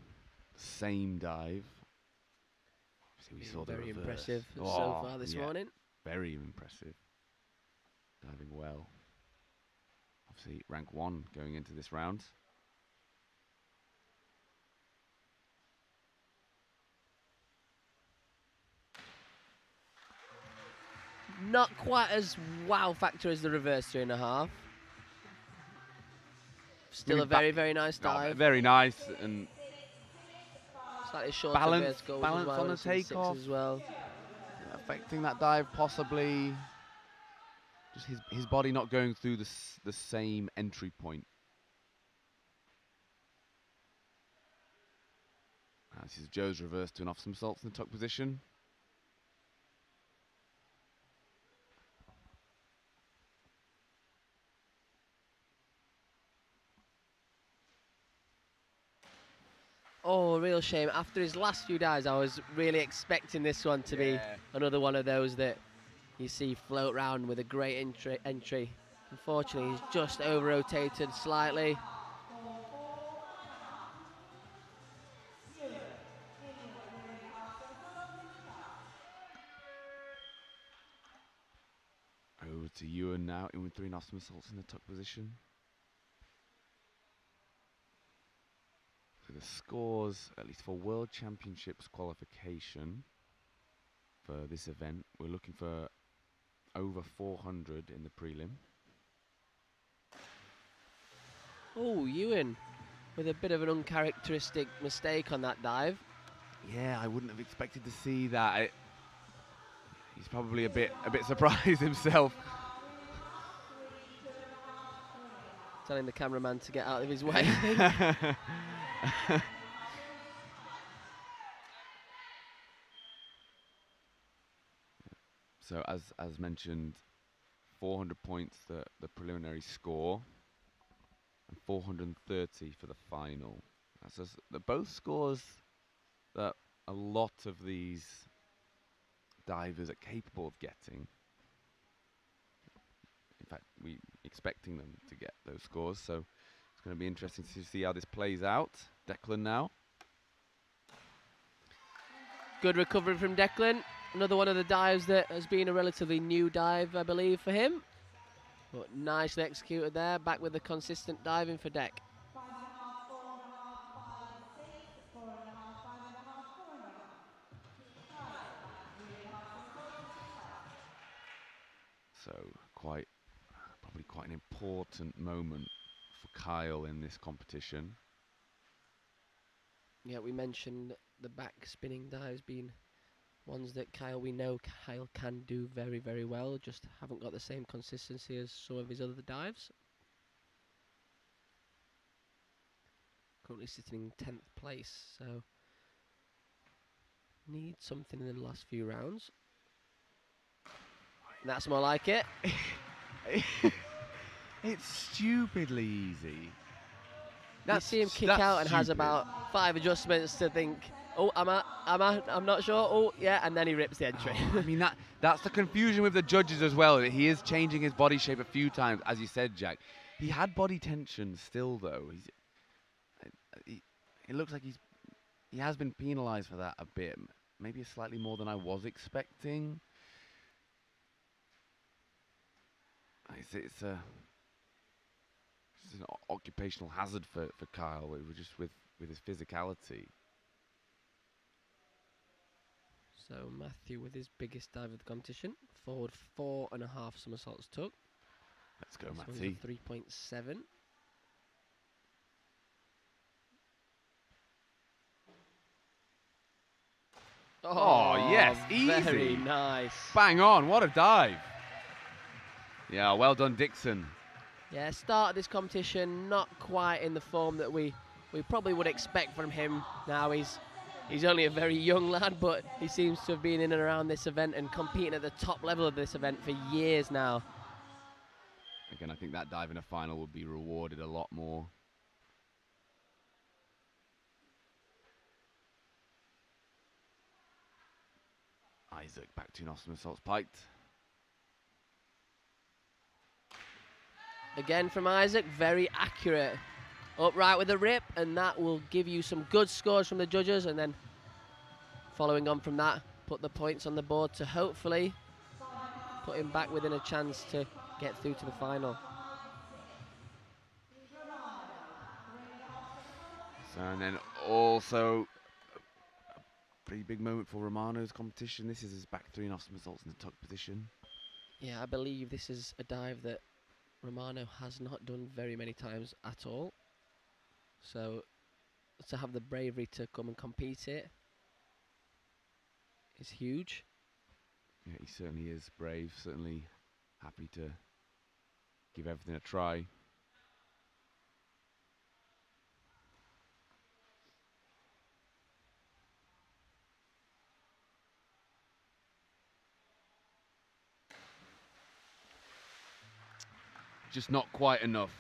same dive. See, we saw the very reverse. impressive so far this morning. Very impressive. Diving well. Obviously, rank 1 going into this round. Not quite as wow factor as the reverse 3.5. Still a very, very nice dive. Very nice, and Slightly shorter balance as well, on the takeoff as well. Affecting that dive possibly. Just his body not going through the same entry point. This is Joe's reverse doing off some salts in the tuck position. Oh, real shame. After his last few dives, I was really expecting this one to be another one of those that you see float round with a great entry. Unfortunately, he's just over-rotated slightly. Over to Ewan now, in with 3 Nostrum assaults in the tuck position. So the scores, at least for World Championships qualification for this event, we're looking for over 400 in the prelim. Oh, Ewan with a bit of an uncharacteristic mistake on that dive. Yeah, I wouldn't have expected to see that. He's probably a bit surprised himself. Telling the cameraman to get out of his way. So as mentioned, 400 points the preliminary score, and 430 for the final. That's both scores that a lot of these divers are capable of getting. In fact, we're expecting them to get those scores, so it's going to be interesting to see how this plays out. Declan now. Good recovery from Declan. Another one of the dives that has been a relatively new dive, I believe, for him. But nicely executed there, back with the consistent diving for Dec. So probably quite an important moment for Kyle in this competition. Yeah, we mentioned the back spinning dives being ones that we know Kyle can do very, very well, just haven't got the same consistency as some of his other dives. Currently sitting in 10th place, so need something in the last few rounds. That's more like it. It's stupidly easy. You see him kick out and has about 5 adjustments to think, oh, am I? I'm not sure. Oh, yeah, and then he rips the entry. I mean, that's the confusion with the judges as well. He is changing his body shape a few times, as you said, Jack. He had body tension still, though. It looks like he has been penalised for that a bit. Maybe slightly more than I was expecting. It's an occupational hazard for Kyle, just with his physicality. So Matthew with his biggest dive of the competition, forward 4.5 somersaults took. Let's go, Matthew. 3.7. Oh, yes, easy. Very nice. Bang on, what a dive. Yeah, well done, Dixon. Yeah, start of this competition, not quite in the form that we probably would expect from him. Now he's only a very young lad, but he seems to have been in and around this event and competing at the top level of this event for years now. Again, I think that dive in a final would be rewarded a lot more. Isaac back to somersaults piked. Again from Isaac, very accurate. Upright with a rip, and that will give you some good scores from the judges, and then following on from that, put the points on the board to hopefully put him back within a chance to get through to the final. So, and then also a pretty big moment for Romano's competition. This is his back 3 somersaults in the tuck position. Yeah, I believe this is a dive that Romano has not done very many times at all. So to have the bravery to come and compete it is huge. Yeah, he certainly is brave, certainly happy to give everything a try. Just not quite enough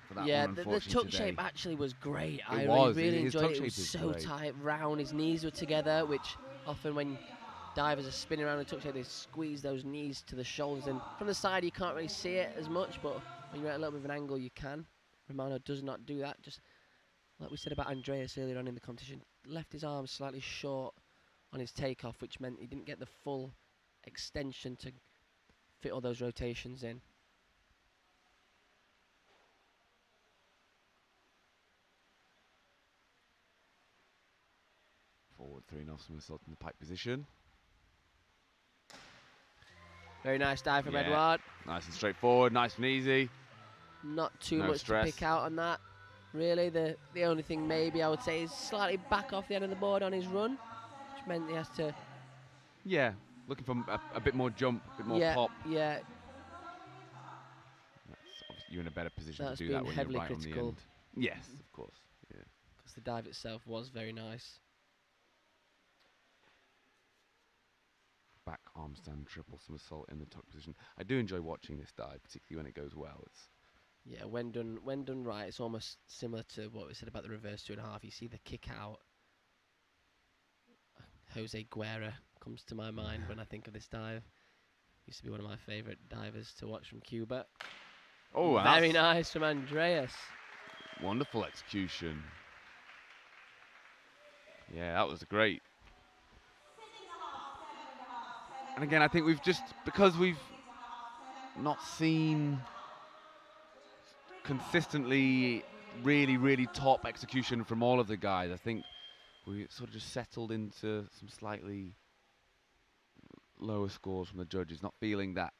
for that yeah, one, the tuck today. shape actually was great. It I was. really His enjoyed tuck it. It was shape is so great. tight, round. His knees were together, which often when divers are spinning around in tuck shape, they squeeze those knees to the shoulders. And from the side, you can't really see it as much, but when you're at a little bit of an angle, you can. Romano does not do that. Just like we said about Andreas earlier on in the competition, left his arms slightly short on his takeoff, which meant he didn't get the full extension to fit all those rotations in. Forward 3 somersault in the pike position. Very nice dive from Edouard. Nice and straightforward, nice and easy. Not too No much stress. to pick out on that. Really, the only thing maybe I would say is slightly back off the end of the board on his run, which meant he has to... Yeah, looking for a bit more jump, a bit more yeah, pop. Yeah, You're in a better position that's to do that been when you're heavily right critical. on the end. Yes, of course. Yeah. because the dive itself was very nice. Back arm stand triple somersault in the tuck position. I do enjoy watching this dive, particularly when it goes well. Yeah, when done right, it's almost similar to what we said about the reverse 2.5. You see the kick out. Jose Guerra comes to my mind when I think of this dive. Used to be one of my favourite divers to watch from Cuba. Oh, very nice from Andreas. Wonderful execution. Yeah, that was great. And again, I think because we've not seen consistently really top execution from all of the guys, I think we sort of just settled into some slightly lower scores from the judges, not feeling that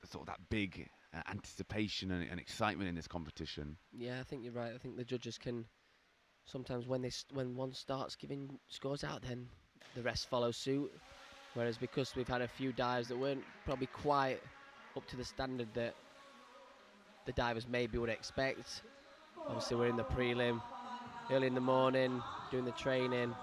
sort of that big anticipation and excitement in this competition. Yeah, I think you're right. I think the judges can sometimes when one starts giving scores out, then the rest follow suit. Whereas because we've had a few dives that weren't probably quite up to the standard that the divers maybe would expect. Obviously we're in the prelim, early in the morning, doing the training.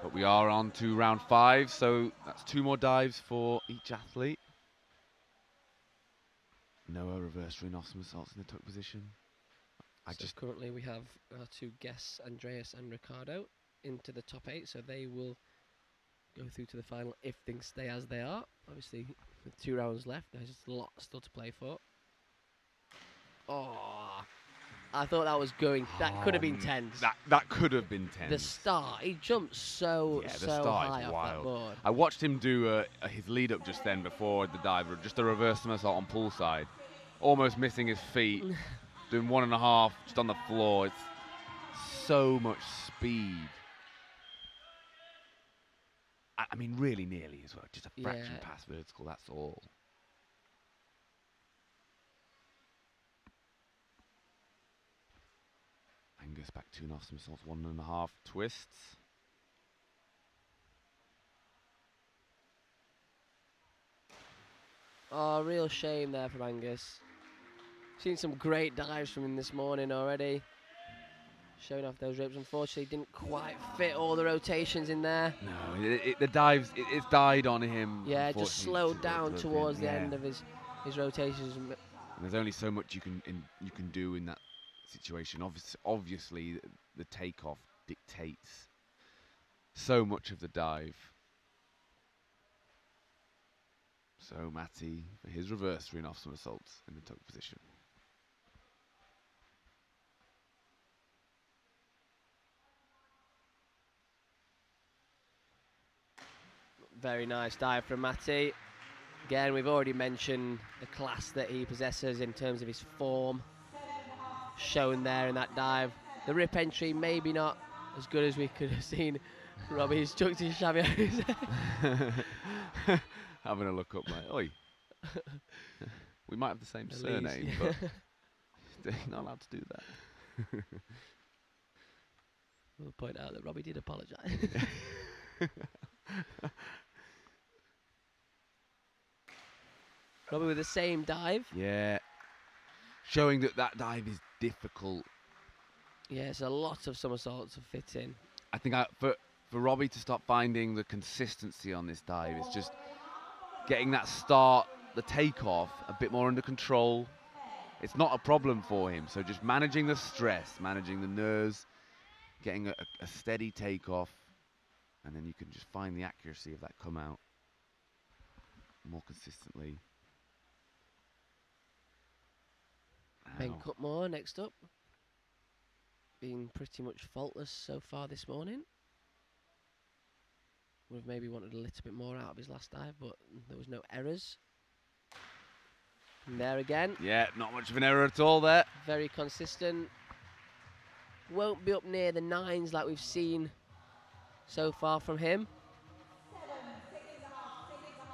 But we are on to round 5, so that's 2 more dives for each athlete. Noah reverse ring-off somersaults in the tuck position. Currently we have our two guests, Andreas and Ricardo, into the top 8, so they will go through to the final if things stay as they are. Obviously, with 2 rounds left, there's a lot still to play for. Oh, I thought that was going. That could have been tense. That could have been tense. The start, he jumped so high off that board. I watched him do his lead up just then before the dive, just a reverse somersault on poolside, almost missing his feet, doing 1.5 just on the floor. It's so much speed. I mean, really nearly as well, just a fraction past vertical. That's all. Angus back 2.5 somersaults, 1.5 twists. Oh, real shame there from Angus. Seen some great dives from him this morning already. Showing off those ribs. Unfortunately, didn't quite fit all the rotations in there. No, the dives, it's died on him. Yeah, just slowed down towards the end of his rotations. And there's only so much you can do in that situation. Obviously, the takeoff dictates so much of the dive. So Matty for his reverse ring-off somersaults in the tuck position. Very nice dive from Matty. Again, we've already mentioned the class that he possesses in terms of his form, shown there in that dive. The rip entry maybe not as good as we could have seen. Robbie's chucked his chamois out his head. Having a look up, mate. Oi. We might have the same surname, but you're not allowed to do that. We'll point out that Robbie did apologise. Robbie with the same dive. Yeah. Showing that dive is difficult. Yeah, it's a lot of somersaults to fit in. I think for Robbie to start finding the consistency on this dive, it's just getting that start, the takeoff, a bit more under control. It's not a problem for him. So just managing the stress, managing the nerves, getting a steady takeoff, and then you can just find the accuracy of that come out more consistently. Ben Cutmore next up. Been pretty much faultless so far this morning. Would have maybe wanted a little bit more out of his last dive, but there was no errors. And there again. Yeah, not much of an error at all there. Very consistent. Won't be up near the 9s like we've seen so far from him.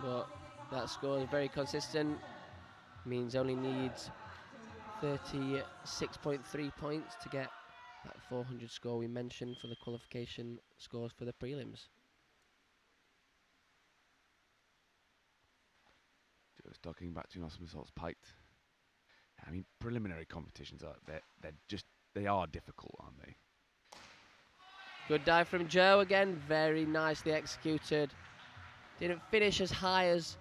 But that score is very consistent. Means only needs 36.3 points to get that 400 score we mentioned for the qualification scores for the prelims. Just ducking back to somersaults piked. I mean, preliminary competitions they are difficult, aren't they? Good dive from Joe again, very nicely executed. Didn't finish as high as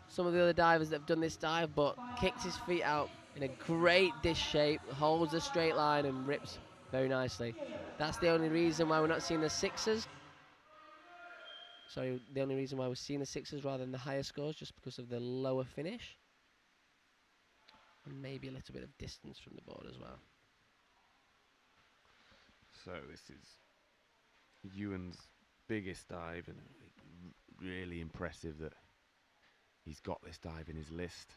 some of the other divers that have done this dive, but kicked his feet out in a great dish shape, holds a straight line and rips very nicely. That's the only reason why we're not seeing the 6s. Sorry, the only reason why we're seeing the 6s rather than the higher scores, just because of the lower finish. And maybe a little bit of distance from the board as well. So this is Ewan's biggest dive, and really impressive that he's got this dive in his list.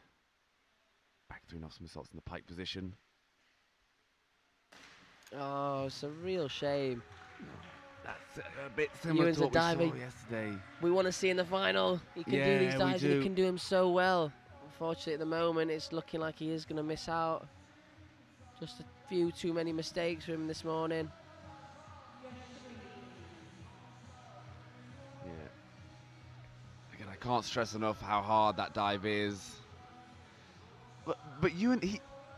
Back 3.5 somersaults in the pike position. Oh, it's a real shame. That's a bit similar Ewan's to what a diver we saw yesterday. we want to see in the final. He can do these dives and he can do them so well. Unfortunately, at the moment, it's looking like he is going to miss out. Just a few too many mistakes for him this morning. Yeah. Again, I can't stress enough how hard that dive is. But Ewan,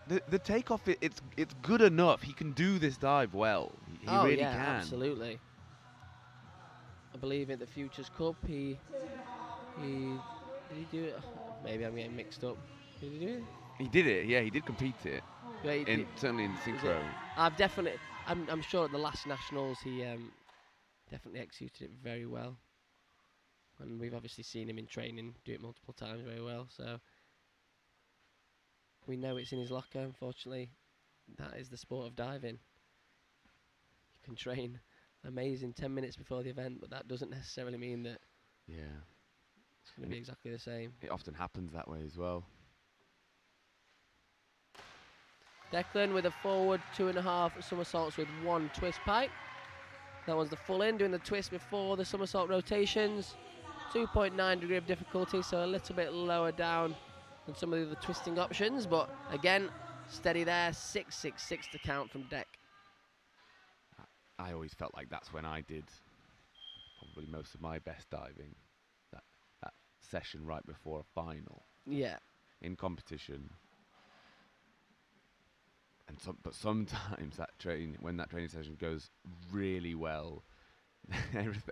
the takeoff, it's good enough. He can do this dive well. He really can. Absolutely. I believe at the Futures Cup, he did he do it? Maybe I'm getting mixed up. Did he do it? He did it, yeah, he did compete it. Yeah, he did. Certainly in synchro. I'm sure at the last nationals he definitely executed it very well, and we've obviously seen him in training do it multiple times very well. So we know it's in his locker. Unfortunately, that is the sport of diving. You can train amazing 10 minutes before the event, but that doesn't necessarily mean that it's going to be exactly the same. It often happens that way as well. Declan with a forward 2.5 somersaults with 1 twist pike. That was the full in, doing the twist before the somersault rotations. 2.9 degree of difficulty, so a little bit lower down than some of the other twisting options, but again, steady there, 666 to count from deck. I always felt like that's when I did probably most of my best diving. That session right before a final. Yeah. In competition. And but sometimes when that training session goes really well,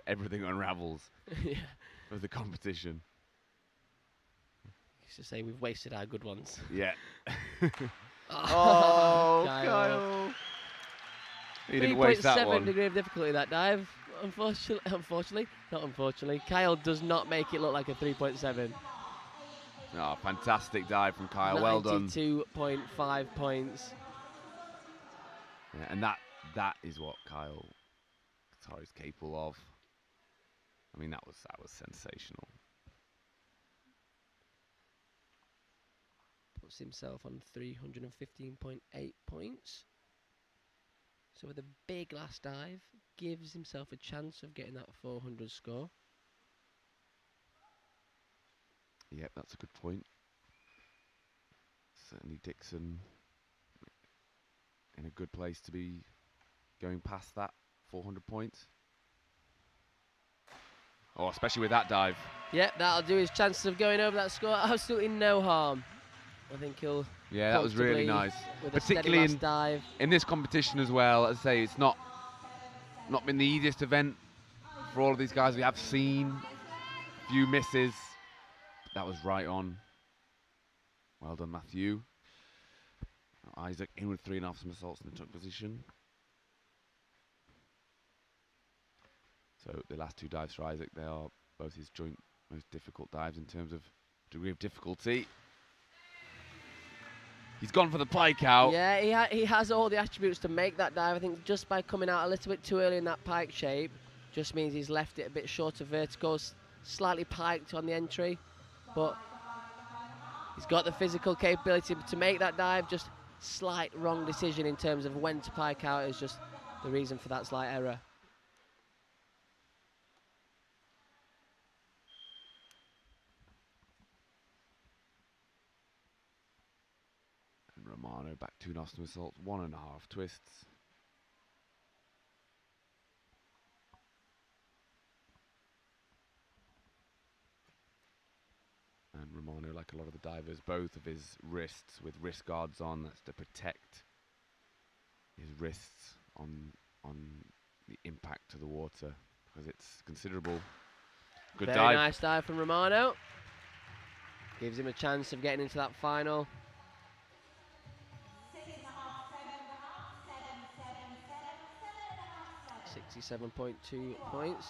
everything unravels of the competition. Used to say we've wasted our good ones. Yeah. Oh, Kyle. He didn't waste that one. 3.7 degree of difficulty that dive. Unfortunately, Kyle does not make it look like a 3.7. Oh, fantastic dive from Kyle. Well done. 92.5 points. Yeah, and that is what Kyle Qatar is capable of. I mean, that was sensational. Puts himself on 315.8 points. So with a big last dive, gives himself a chance of getting that 400 score. Yep, that's a good point. Certainly Dixon in a good place to be going past that 400 points. Oh, especially with that dive. Yep, that'll do his chances of going over that score. Absolutely no harm. I think he'll... Yeah, that was really nice. With particularly a steady last dive. In this competition as well. As I say, it's not been the easiest event for all of these guys. We have seen a few misses. But that was right on. Well done, Matthew. Isaac in with 3.5 somersaults in the tuck position. So the last 2 dives for Isaac, they are both his joint most difficult dives in terms of degree of difficulty. He's gone for the pike out. Yeah, he has all the attributes to make that dive. I think just by coming out a little bit too early in that pike shape just means he's left it a bit short of vertical, slightly piked on the entry. But he's got the physical capability to make that dive. Just slight wrong decision in terms of when to pike out is just the reason for that slight error. Romano back 2.5 somersaults, 1.5 twists. And Romano, like a lot of the divers, both of his wrists with wrist guards on. That's to protect his wrists on the impact to the water, because it's considerable. Good dive. Very nice dive from Romano. Gives him a chance of getting into that final. 67.2 points.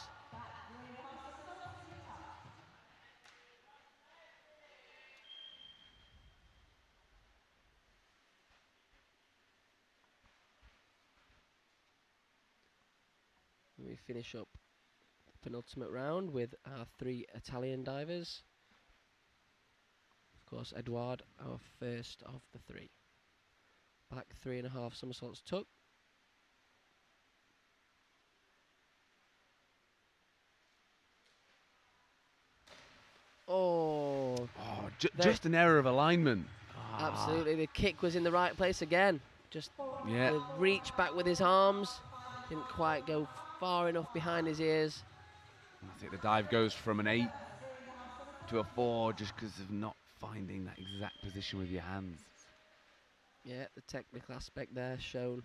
We finish up the penultimate round with our 3 Italian divers. Of course, Edouard, our first of the 3. Back 3.5 somersaults tuck. Just an error of alignment. Absolutely, the kick was in the right place again. Just the reach back with his arms. Didn't quite go far enough behind his ears. I think the dive goes from an 8 to a 4 just because of not finding that exact position with your hands. Yeah, the technical aspect there shown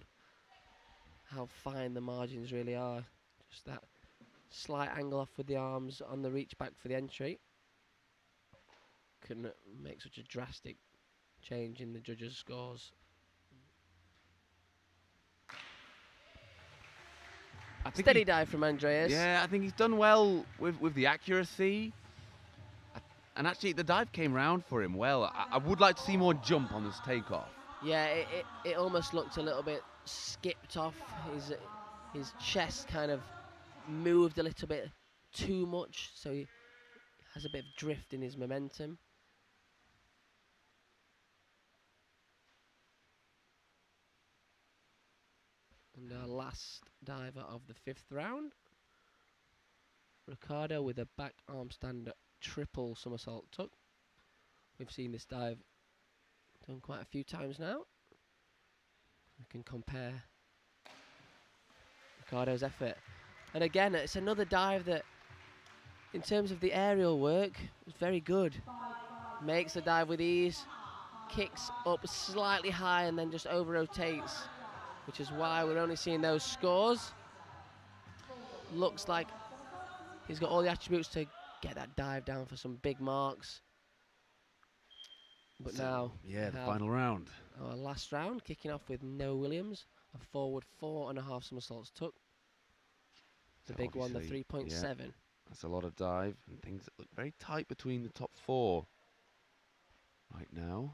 how fine the margins really are. Just that slight angle off with the arms on the reach back for the entry can make such a drastic change in the judges' scores. Steady dive from Andreas. Yeah, I think he's done well with the accuracy. And actually, the dive came round for him well. I would like to see more jump on this takeoff. Yeah, it almost looked a little bit skipped off. His chest kind of moved a little bit too much, so he has a bit of drift in his momentum. And our last diver of the 5th round, Ricardo with a back arm stand triple somersault tuck. We've seen this dive done quite a few times now. We can compare Ricardo's effort. And again, it's another dive that, in terms of the aerial work, is very good. Makes the dive with ease, kicks up slightly high and then just over-rotates, which is why we're only seeing those scores. Looks like he's got all the attributes to get that dive down for some big marks. But now, yeah, the final round. Our last round, kicking off with Noah Williams, a forward 4.5 somersaults tuck. The So big one, the obviously, 3.7. yeah, that's a lot of dive and things that look very tight between the top 4 right now.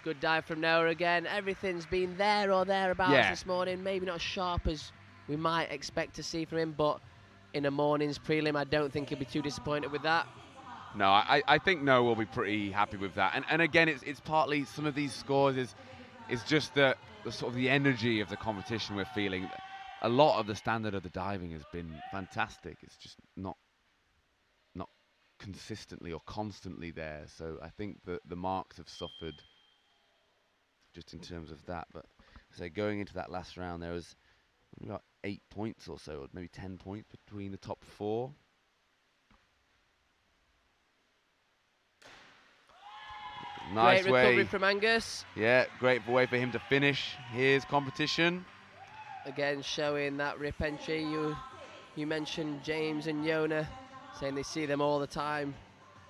Good dive from Noah again. Everything's been there or thereabouts this morning. Maybe not as sharp as we might expect to see from him, but in a morning's prelim, I don't think he'll be too disappointed with that. No, I think Noah will be pretty happy with that. And again, it's partly some of these scores is just the sort of the energy of the competition we're feeling. A lot of the standard of the diving has been fantastic. It's just not consistently or constantly there. So I think that the marks have suffered just in terms of that. But so going into that last round, there was about 8 points or so, or maybe 10 points between the top 4. Nice Great recovery from Angus. Yeah, great way for him to finish his competition. Again, showing that rip entry. You mentioned James and Yona, saying they see them all the time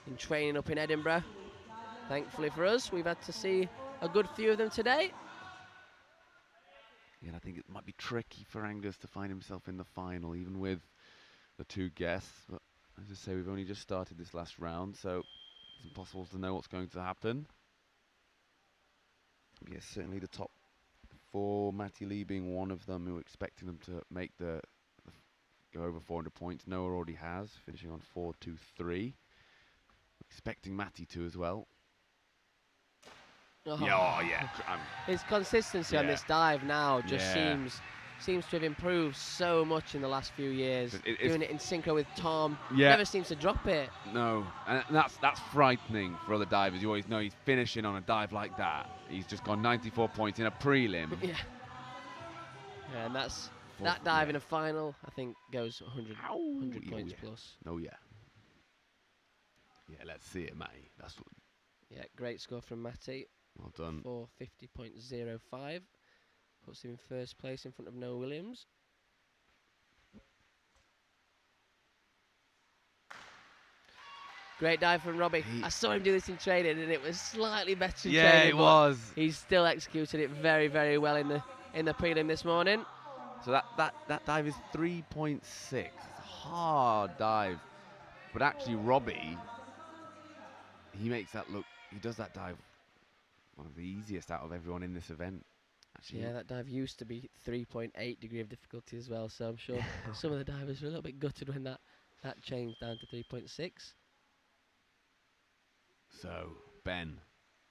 in training up in Edinburgh. Thankfully for us, we've had to see a good few of them today. Yeah, and I think it might be tricky for Angus to find himself in the final, even with the 2 guests. But as I say, we've only just started this last round, so it's impossible to know what's going to happen. Yes, certainly the top 4, Matty Lee being one of them, who are expecting them to make the go over 400 points. Noah already has, finishing on 4.23. Expecting Matty to as well. Oh. Yeah. His consistency on this dive now just seems to have improved so much in the last few years. Doing it in synchro with Tom, never seems to drop it. No, and that's frightening for other divers. You always know he's finishing on a dive like that. He's just gone 94 points in a prelim. Yeah, and that dive in a final, I think, goes 100 points plus. Oh yeah. Yeah, let's see it, Matty. That's what. Yeah, great score from Matty. Well done. 450.05. Puts him in first place in front of Noah Williams. Great dive from Robbie. I saw him do this in training and it was slightly better in training. Yeah, it was. He's still executed it very, very well in the prelim this morning. So that dive is 3.6. It's a hard dive. But actually Robbie, he makes that look, he does that dive one of the easiest out of everyone in this event. Actually. Yeah, that dive used to be 3.8 degree of difficulty as well, so I'm sure some of the divers were a little bit gutted when that changed down to 3.6. So, Ben,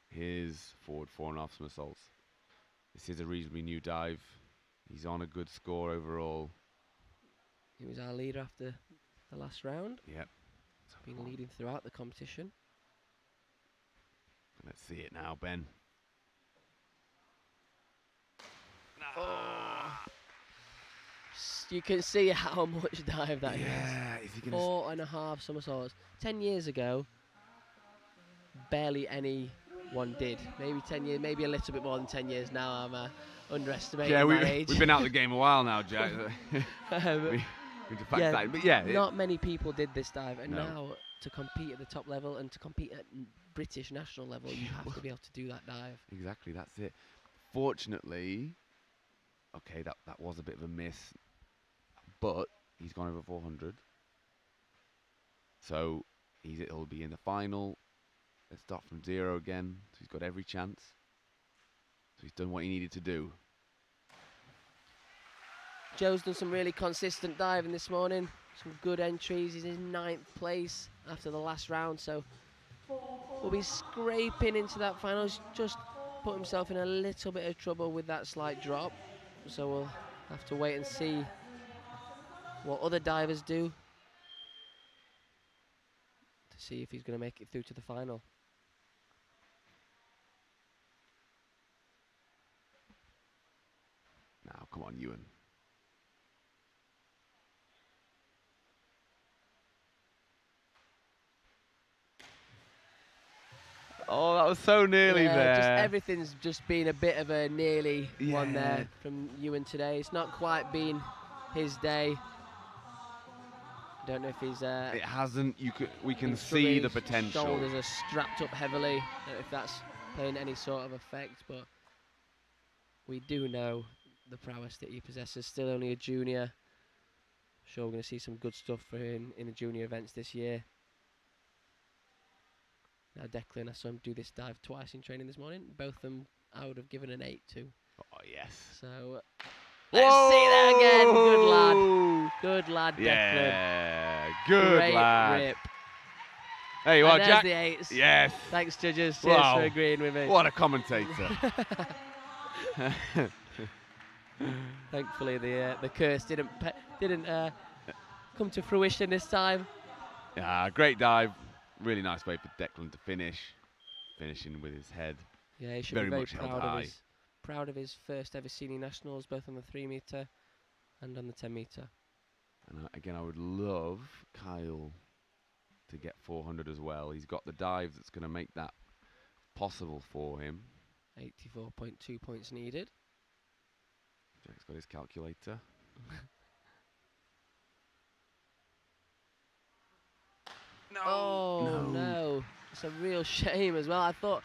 here's forward 4.5 somersaults. This is a reasonably new dive. He's on a good score overall. He was our leader after the last round. Yep. Been leading throughout the competition. Let's see it now, Ben. Oh. You can see how much dive that is. Yeah, is he gonna 4.5 somersaults. 10 years ago, barely anyone did. Maybe 10 years, maybe a little bit more than 10 years now. I'm underestimating my age. We've been out of the game a while now, Jack. we into fact that. But yeah, not many people did this dive, and No. now to compete at the top level and to compete at British national level, you have to be able to do that dive. exactly, that's it. Fortunately, okay, that was a bit of a miss, but he's gone over 400. So he'll be in the final. Let's start from 0 again. So he's got every chance. So he's done what he needed to do. Joe's done some really consistent diving this morning. Some good entries. He's in 9th place after the last round, so will be scraping into that final. He's just put himself in a little bit of trouble with that slight drop. So we'll have to wait and see what other divers do to see if he's going to make it through to the final. Now, come on, Ewan. Oh, that was so nearly there. Just everything's just been a bit of a nearly one Yeah. there from Ewan today. It's not quite been his day. Don't know if he's. It hasn't. We can been see the struggling. potential. Shoulders are strapped up heavily. Don't know if that's playing any sort of effect, but we do know the prowess that he possesses. Still only a junior. Sure, we're going to see some good stuff for him in the junior events this year. Now Declan, I saw him do this dive twice in training this morning. Both of them I would have given an 8 to. Oh yes. So let's see that again. Good lad. Good lad, Declan. Yeah. Good Great lad. rip. There you And are, there's Jack. the 8s. Yes. Thanks, judges. Cheers Wow. for agreeing with me. What a commentator. Thankfully, the curse didn't come to fruition this time. Yeah, great dive. Really nice way for Declan to finish. Finishing with his head. Yeah, he should Very be very much held proud of his first ever senior nationals, both on the 3 metre and on the 10 metre. And again, I would love Kyle to get 400 as well. He's got the dive that's going to make that possible for him. 84.2 points needed. Jack's got his calculator. Oh no, it's a real shame as well. I thought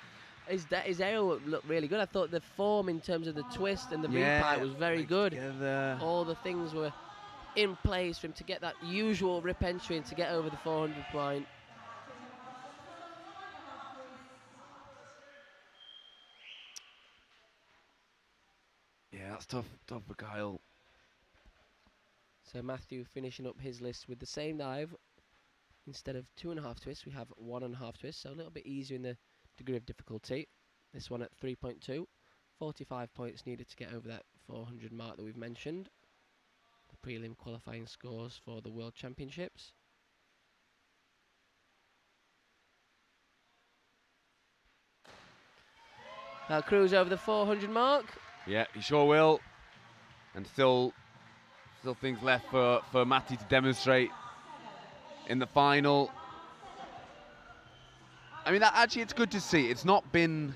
his aerial looked really good. I thought the form in terms of the twist and the repipe was very good. Together. All the things were in place for him to get that usual rip entry and to get over the 400 point. Yeah, that's tough for Kyle. So Matthew finishing up his list with the same dive. Instead of 2.5 twists, we have 1.5 twists, so a little bit easier in the degree of difficulty. This one at 3.2, 45 points needed to get over that 400 mark that we've mentioned. The prelim qualifying scores for the World Championships. Now cruise over the 400 mark. Yeah, he sure will. And still things left for Matty to demonstrate in the final. I mean, actually, it's good to see. It's not been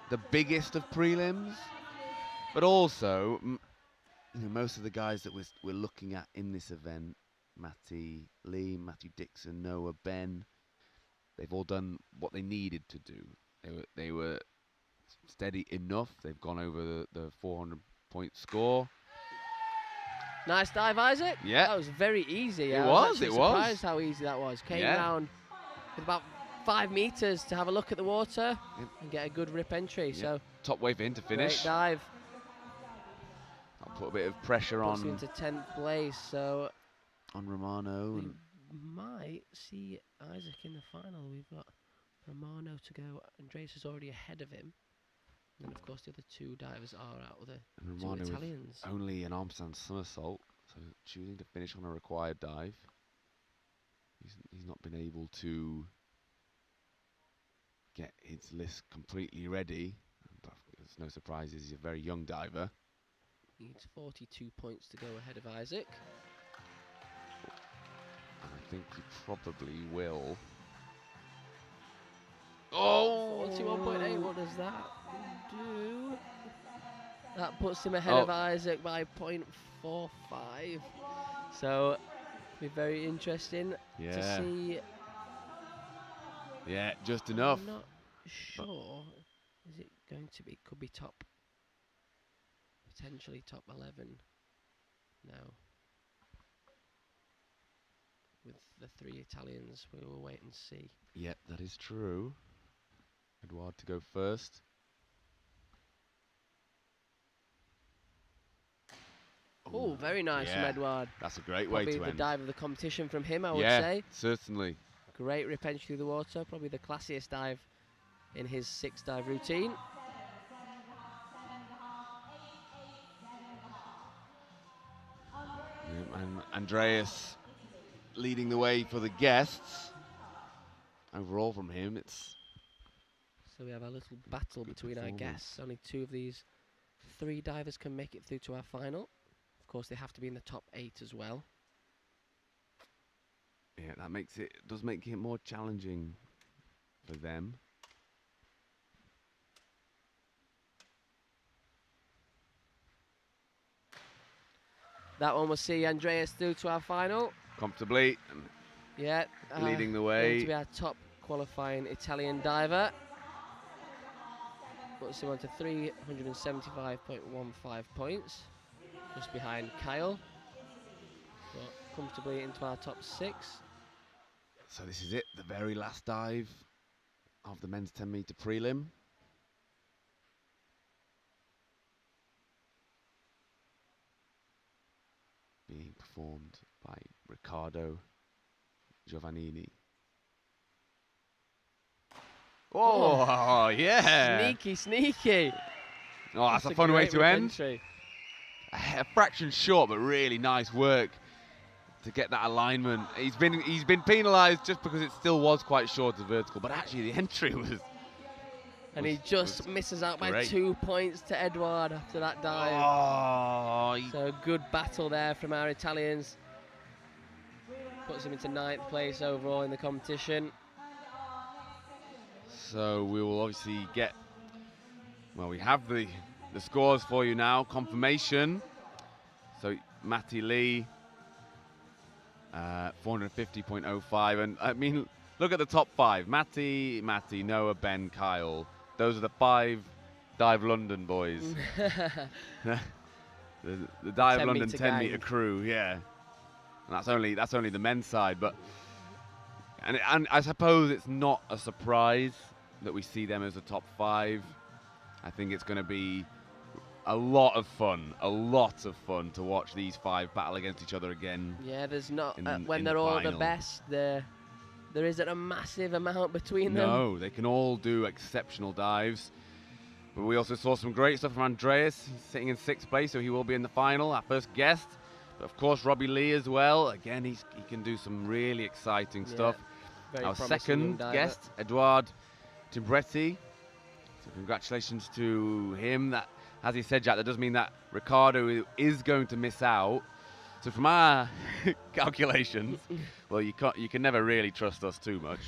the biggest of prelims, but also, most of the guys that we're looking at in this event, Matty Lee, Matthew Dixon, Noah, Ben, they've all done what they needed to do. They were steady enough. They've gone over the 400-point score. Nice dive, Isaac. Yeah. That was very easy. It I was, actually it was. surprised how easy that was. Came Yeah. down with about 5 meters to have a look at the water and get a good rip entry. Yeah. So Top way for him to finish. great dive. I'll put a bit of pressure Puts him on into 10th place. So Romano. we And might see Isaac in the final. We've got Romano to go. Andreas is already ahead of him. And of course the other 2 divers are out with the and 2 Romano with Italians. only an armstand somersault, so choosing to finish on a required dive. He's not been able to get his list completely ready. There's no surprises, he's a very young diver. Needs 42 points to go ahead of Isaac. And I think he probably will. Oh! 41.8, what does that do? That puts him ahead of Isaac by 0.45. So, it'll be very interesting to see. Yeah, just enough. I'm not sure. Is it going to be? Could be top. Potentially top 11 now. With the 3 Italians, we will wait and see. Yep, that is true. Edouard to go first. Oh, very nice from Edouard. That's a great way to end. Probably the dive of the competition from him, I would say. Yeah, certainly. Great rip entry through the water. Probably the classiest dive in his 6-dive routine. And Andreas leading the way for the guests. Overall from him, it's... So we have a little battle between our guests. Only 2 of these 3 divers can make it through to our final. Of course, they have to be in the top 8 as well. Yeah, that does make it more challenging for them. That one will see Andreas through to our final. Comfortably. Yeah. Leading the way. Going to be our top qualifying Italian diver. Puts him on to 375.15 points. Just behind Kyle. But comfortably into our top 6. So this is it, the very last dive of the men's 10-meter prelim. Being performed by Riccardo Giovannini. Oh, yeah! Sneaky, sneaky. Oh, that's a fun way to end. A fraction short, but really nice work to get that alignment. He's been penalised just because it still was quite short of vertical, but actually the entry was. And he just misses out by 2 points to Edouard after that dive. Oh, so a good battle there from our Italians. Puts him into 9th place overall in the competition. So we will obviously get, well, we have the scores for you now, confirmation. So Matty Lee, 450.05, and I mean, look at the top 5. Matty, Noah, Ben, Kyle. Those are the 5 Dive London boys. the Dive London 10-meter crew, yeah. And that's only the men's side, but and I suppose it's not a surprise that we see them as a top 5. I think it's going to be a lot of fun to watch these 5 battle against each other again. Yeah, there's not when they're all the best. There isn't a massive amount between them. No, they can all do exceptional dives. But we also saw some great stuff from Andreas. He's sitting in 6th place, so he will be in the final, our first guest. But of course, Robbie Lee as well. Again, he can do some really exciting stuff. Our second guest, Edouard Timbretti. So congratulations to him. That, as he said, Jack, that does mean that Riccardo is going to miss out. So from our calculations, well, you can never really trust us too much.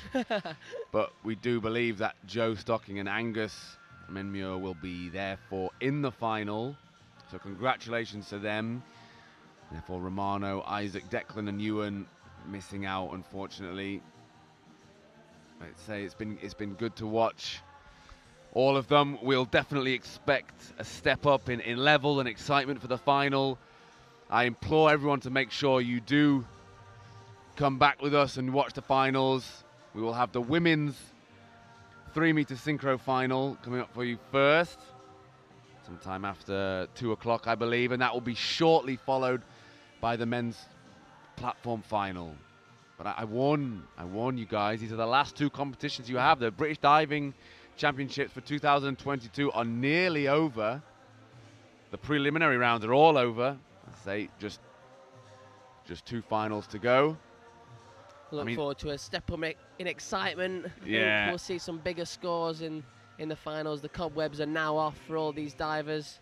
But we do believe that Joe Stocking and Angus Menmuir will be therefore in the final. So congratulations to them. Therefore, Romano, Isaac, Declan and Ewan missing out, unfortunately. I'd say it's been good to watch all of them. We'll definitely expect a step up in level and excitement for the final. I implore everyone to make sure you do come back with us and watch the finals. We will have the women's 3-meter synchro final coming up for you first, sometime after 2 o'clock, I believe, and that will be shortly followed by the men's platform final. But I warn you guys, these are the last 2 competitions you have. The British Diving Championships for 2022 are nearly over. The preliminary rounds are all over. I say just 2 finals to go. Look forward to a step up in excitement. Yeah. We'll see some bigger scores in the finals. The cobwebs are now off for all these divers.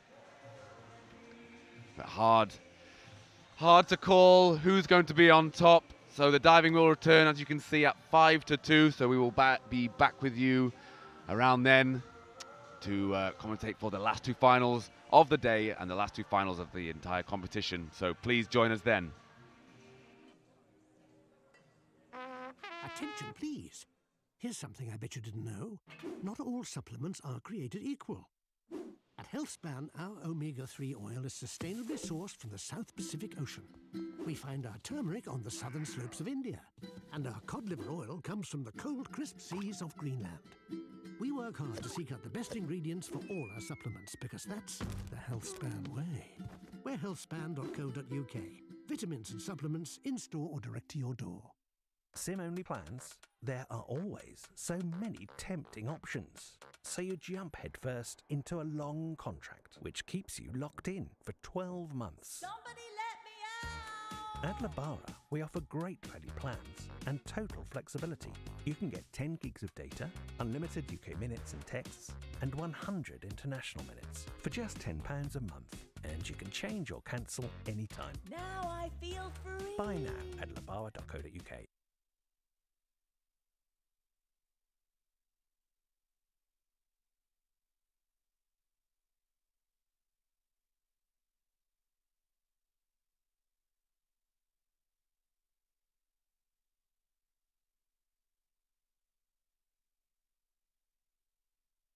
But hard to call who's going to be on top. So the diving will return, as you can see, at 1:55. So we will be back with you around then. to commentate for the last two finals of the day and the last two finals of the entire competition. So please join us then. Attention, please. Here's something I bet you didn't know. Not all supplements are created equal. At HealthSpan, our omega-3 oil is sustainably sourced from the South Pacific Ocean. We find our turmeric on the southern slopes of India, and our cod liver oil comes from the cold, crisp seas of Greenland. We work hard to seek out the best ingredients for all our supplements, because that's the HealthSpan way. We're healthspan.co.uk. Vitamins and supplements in-store or direct to your door. SIM-only plans? There are always so many tempting options. So you jump headfirst into a long contract, which keeps you locked in for 12 months. Somebody let me out! At Labara, we offer great value plans and total flexibility. You can get 10 gigs of data, unlimited UK minutes and texts, and 100 international minutes for just £10 a month. And you can change or cancel anytime. Now I feel free. Buy now at labara.co.uk.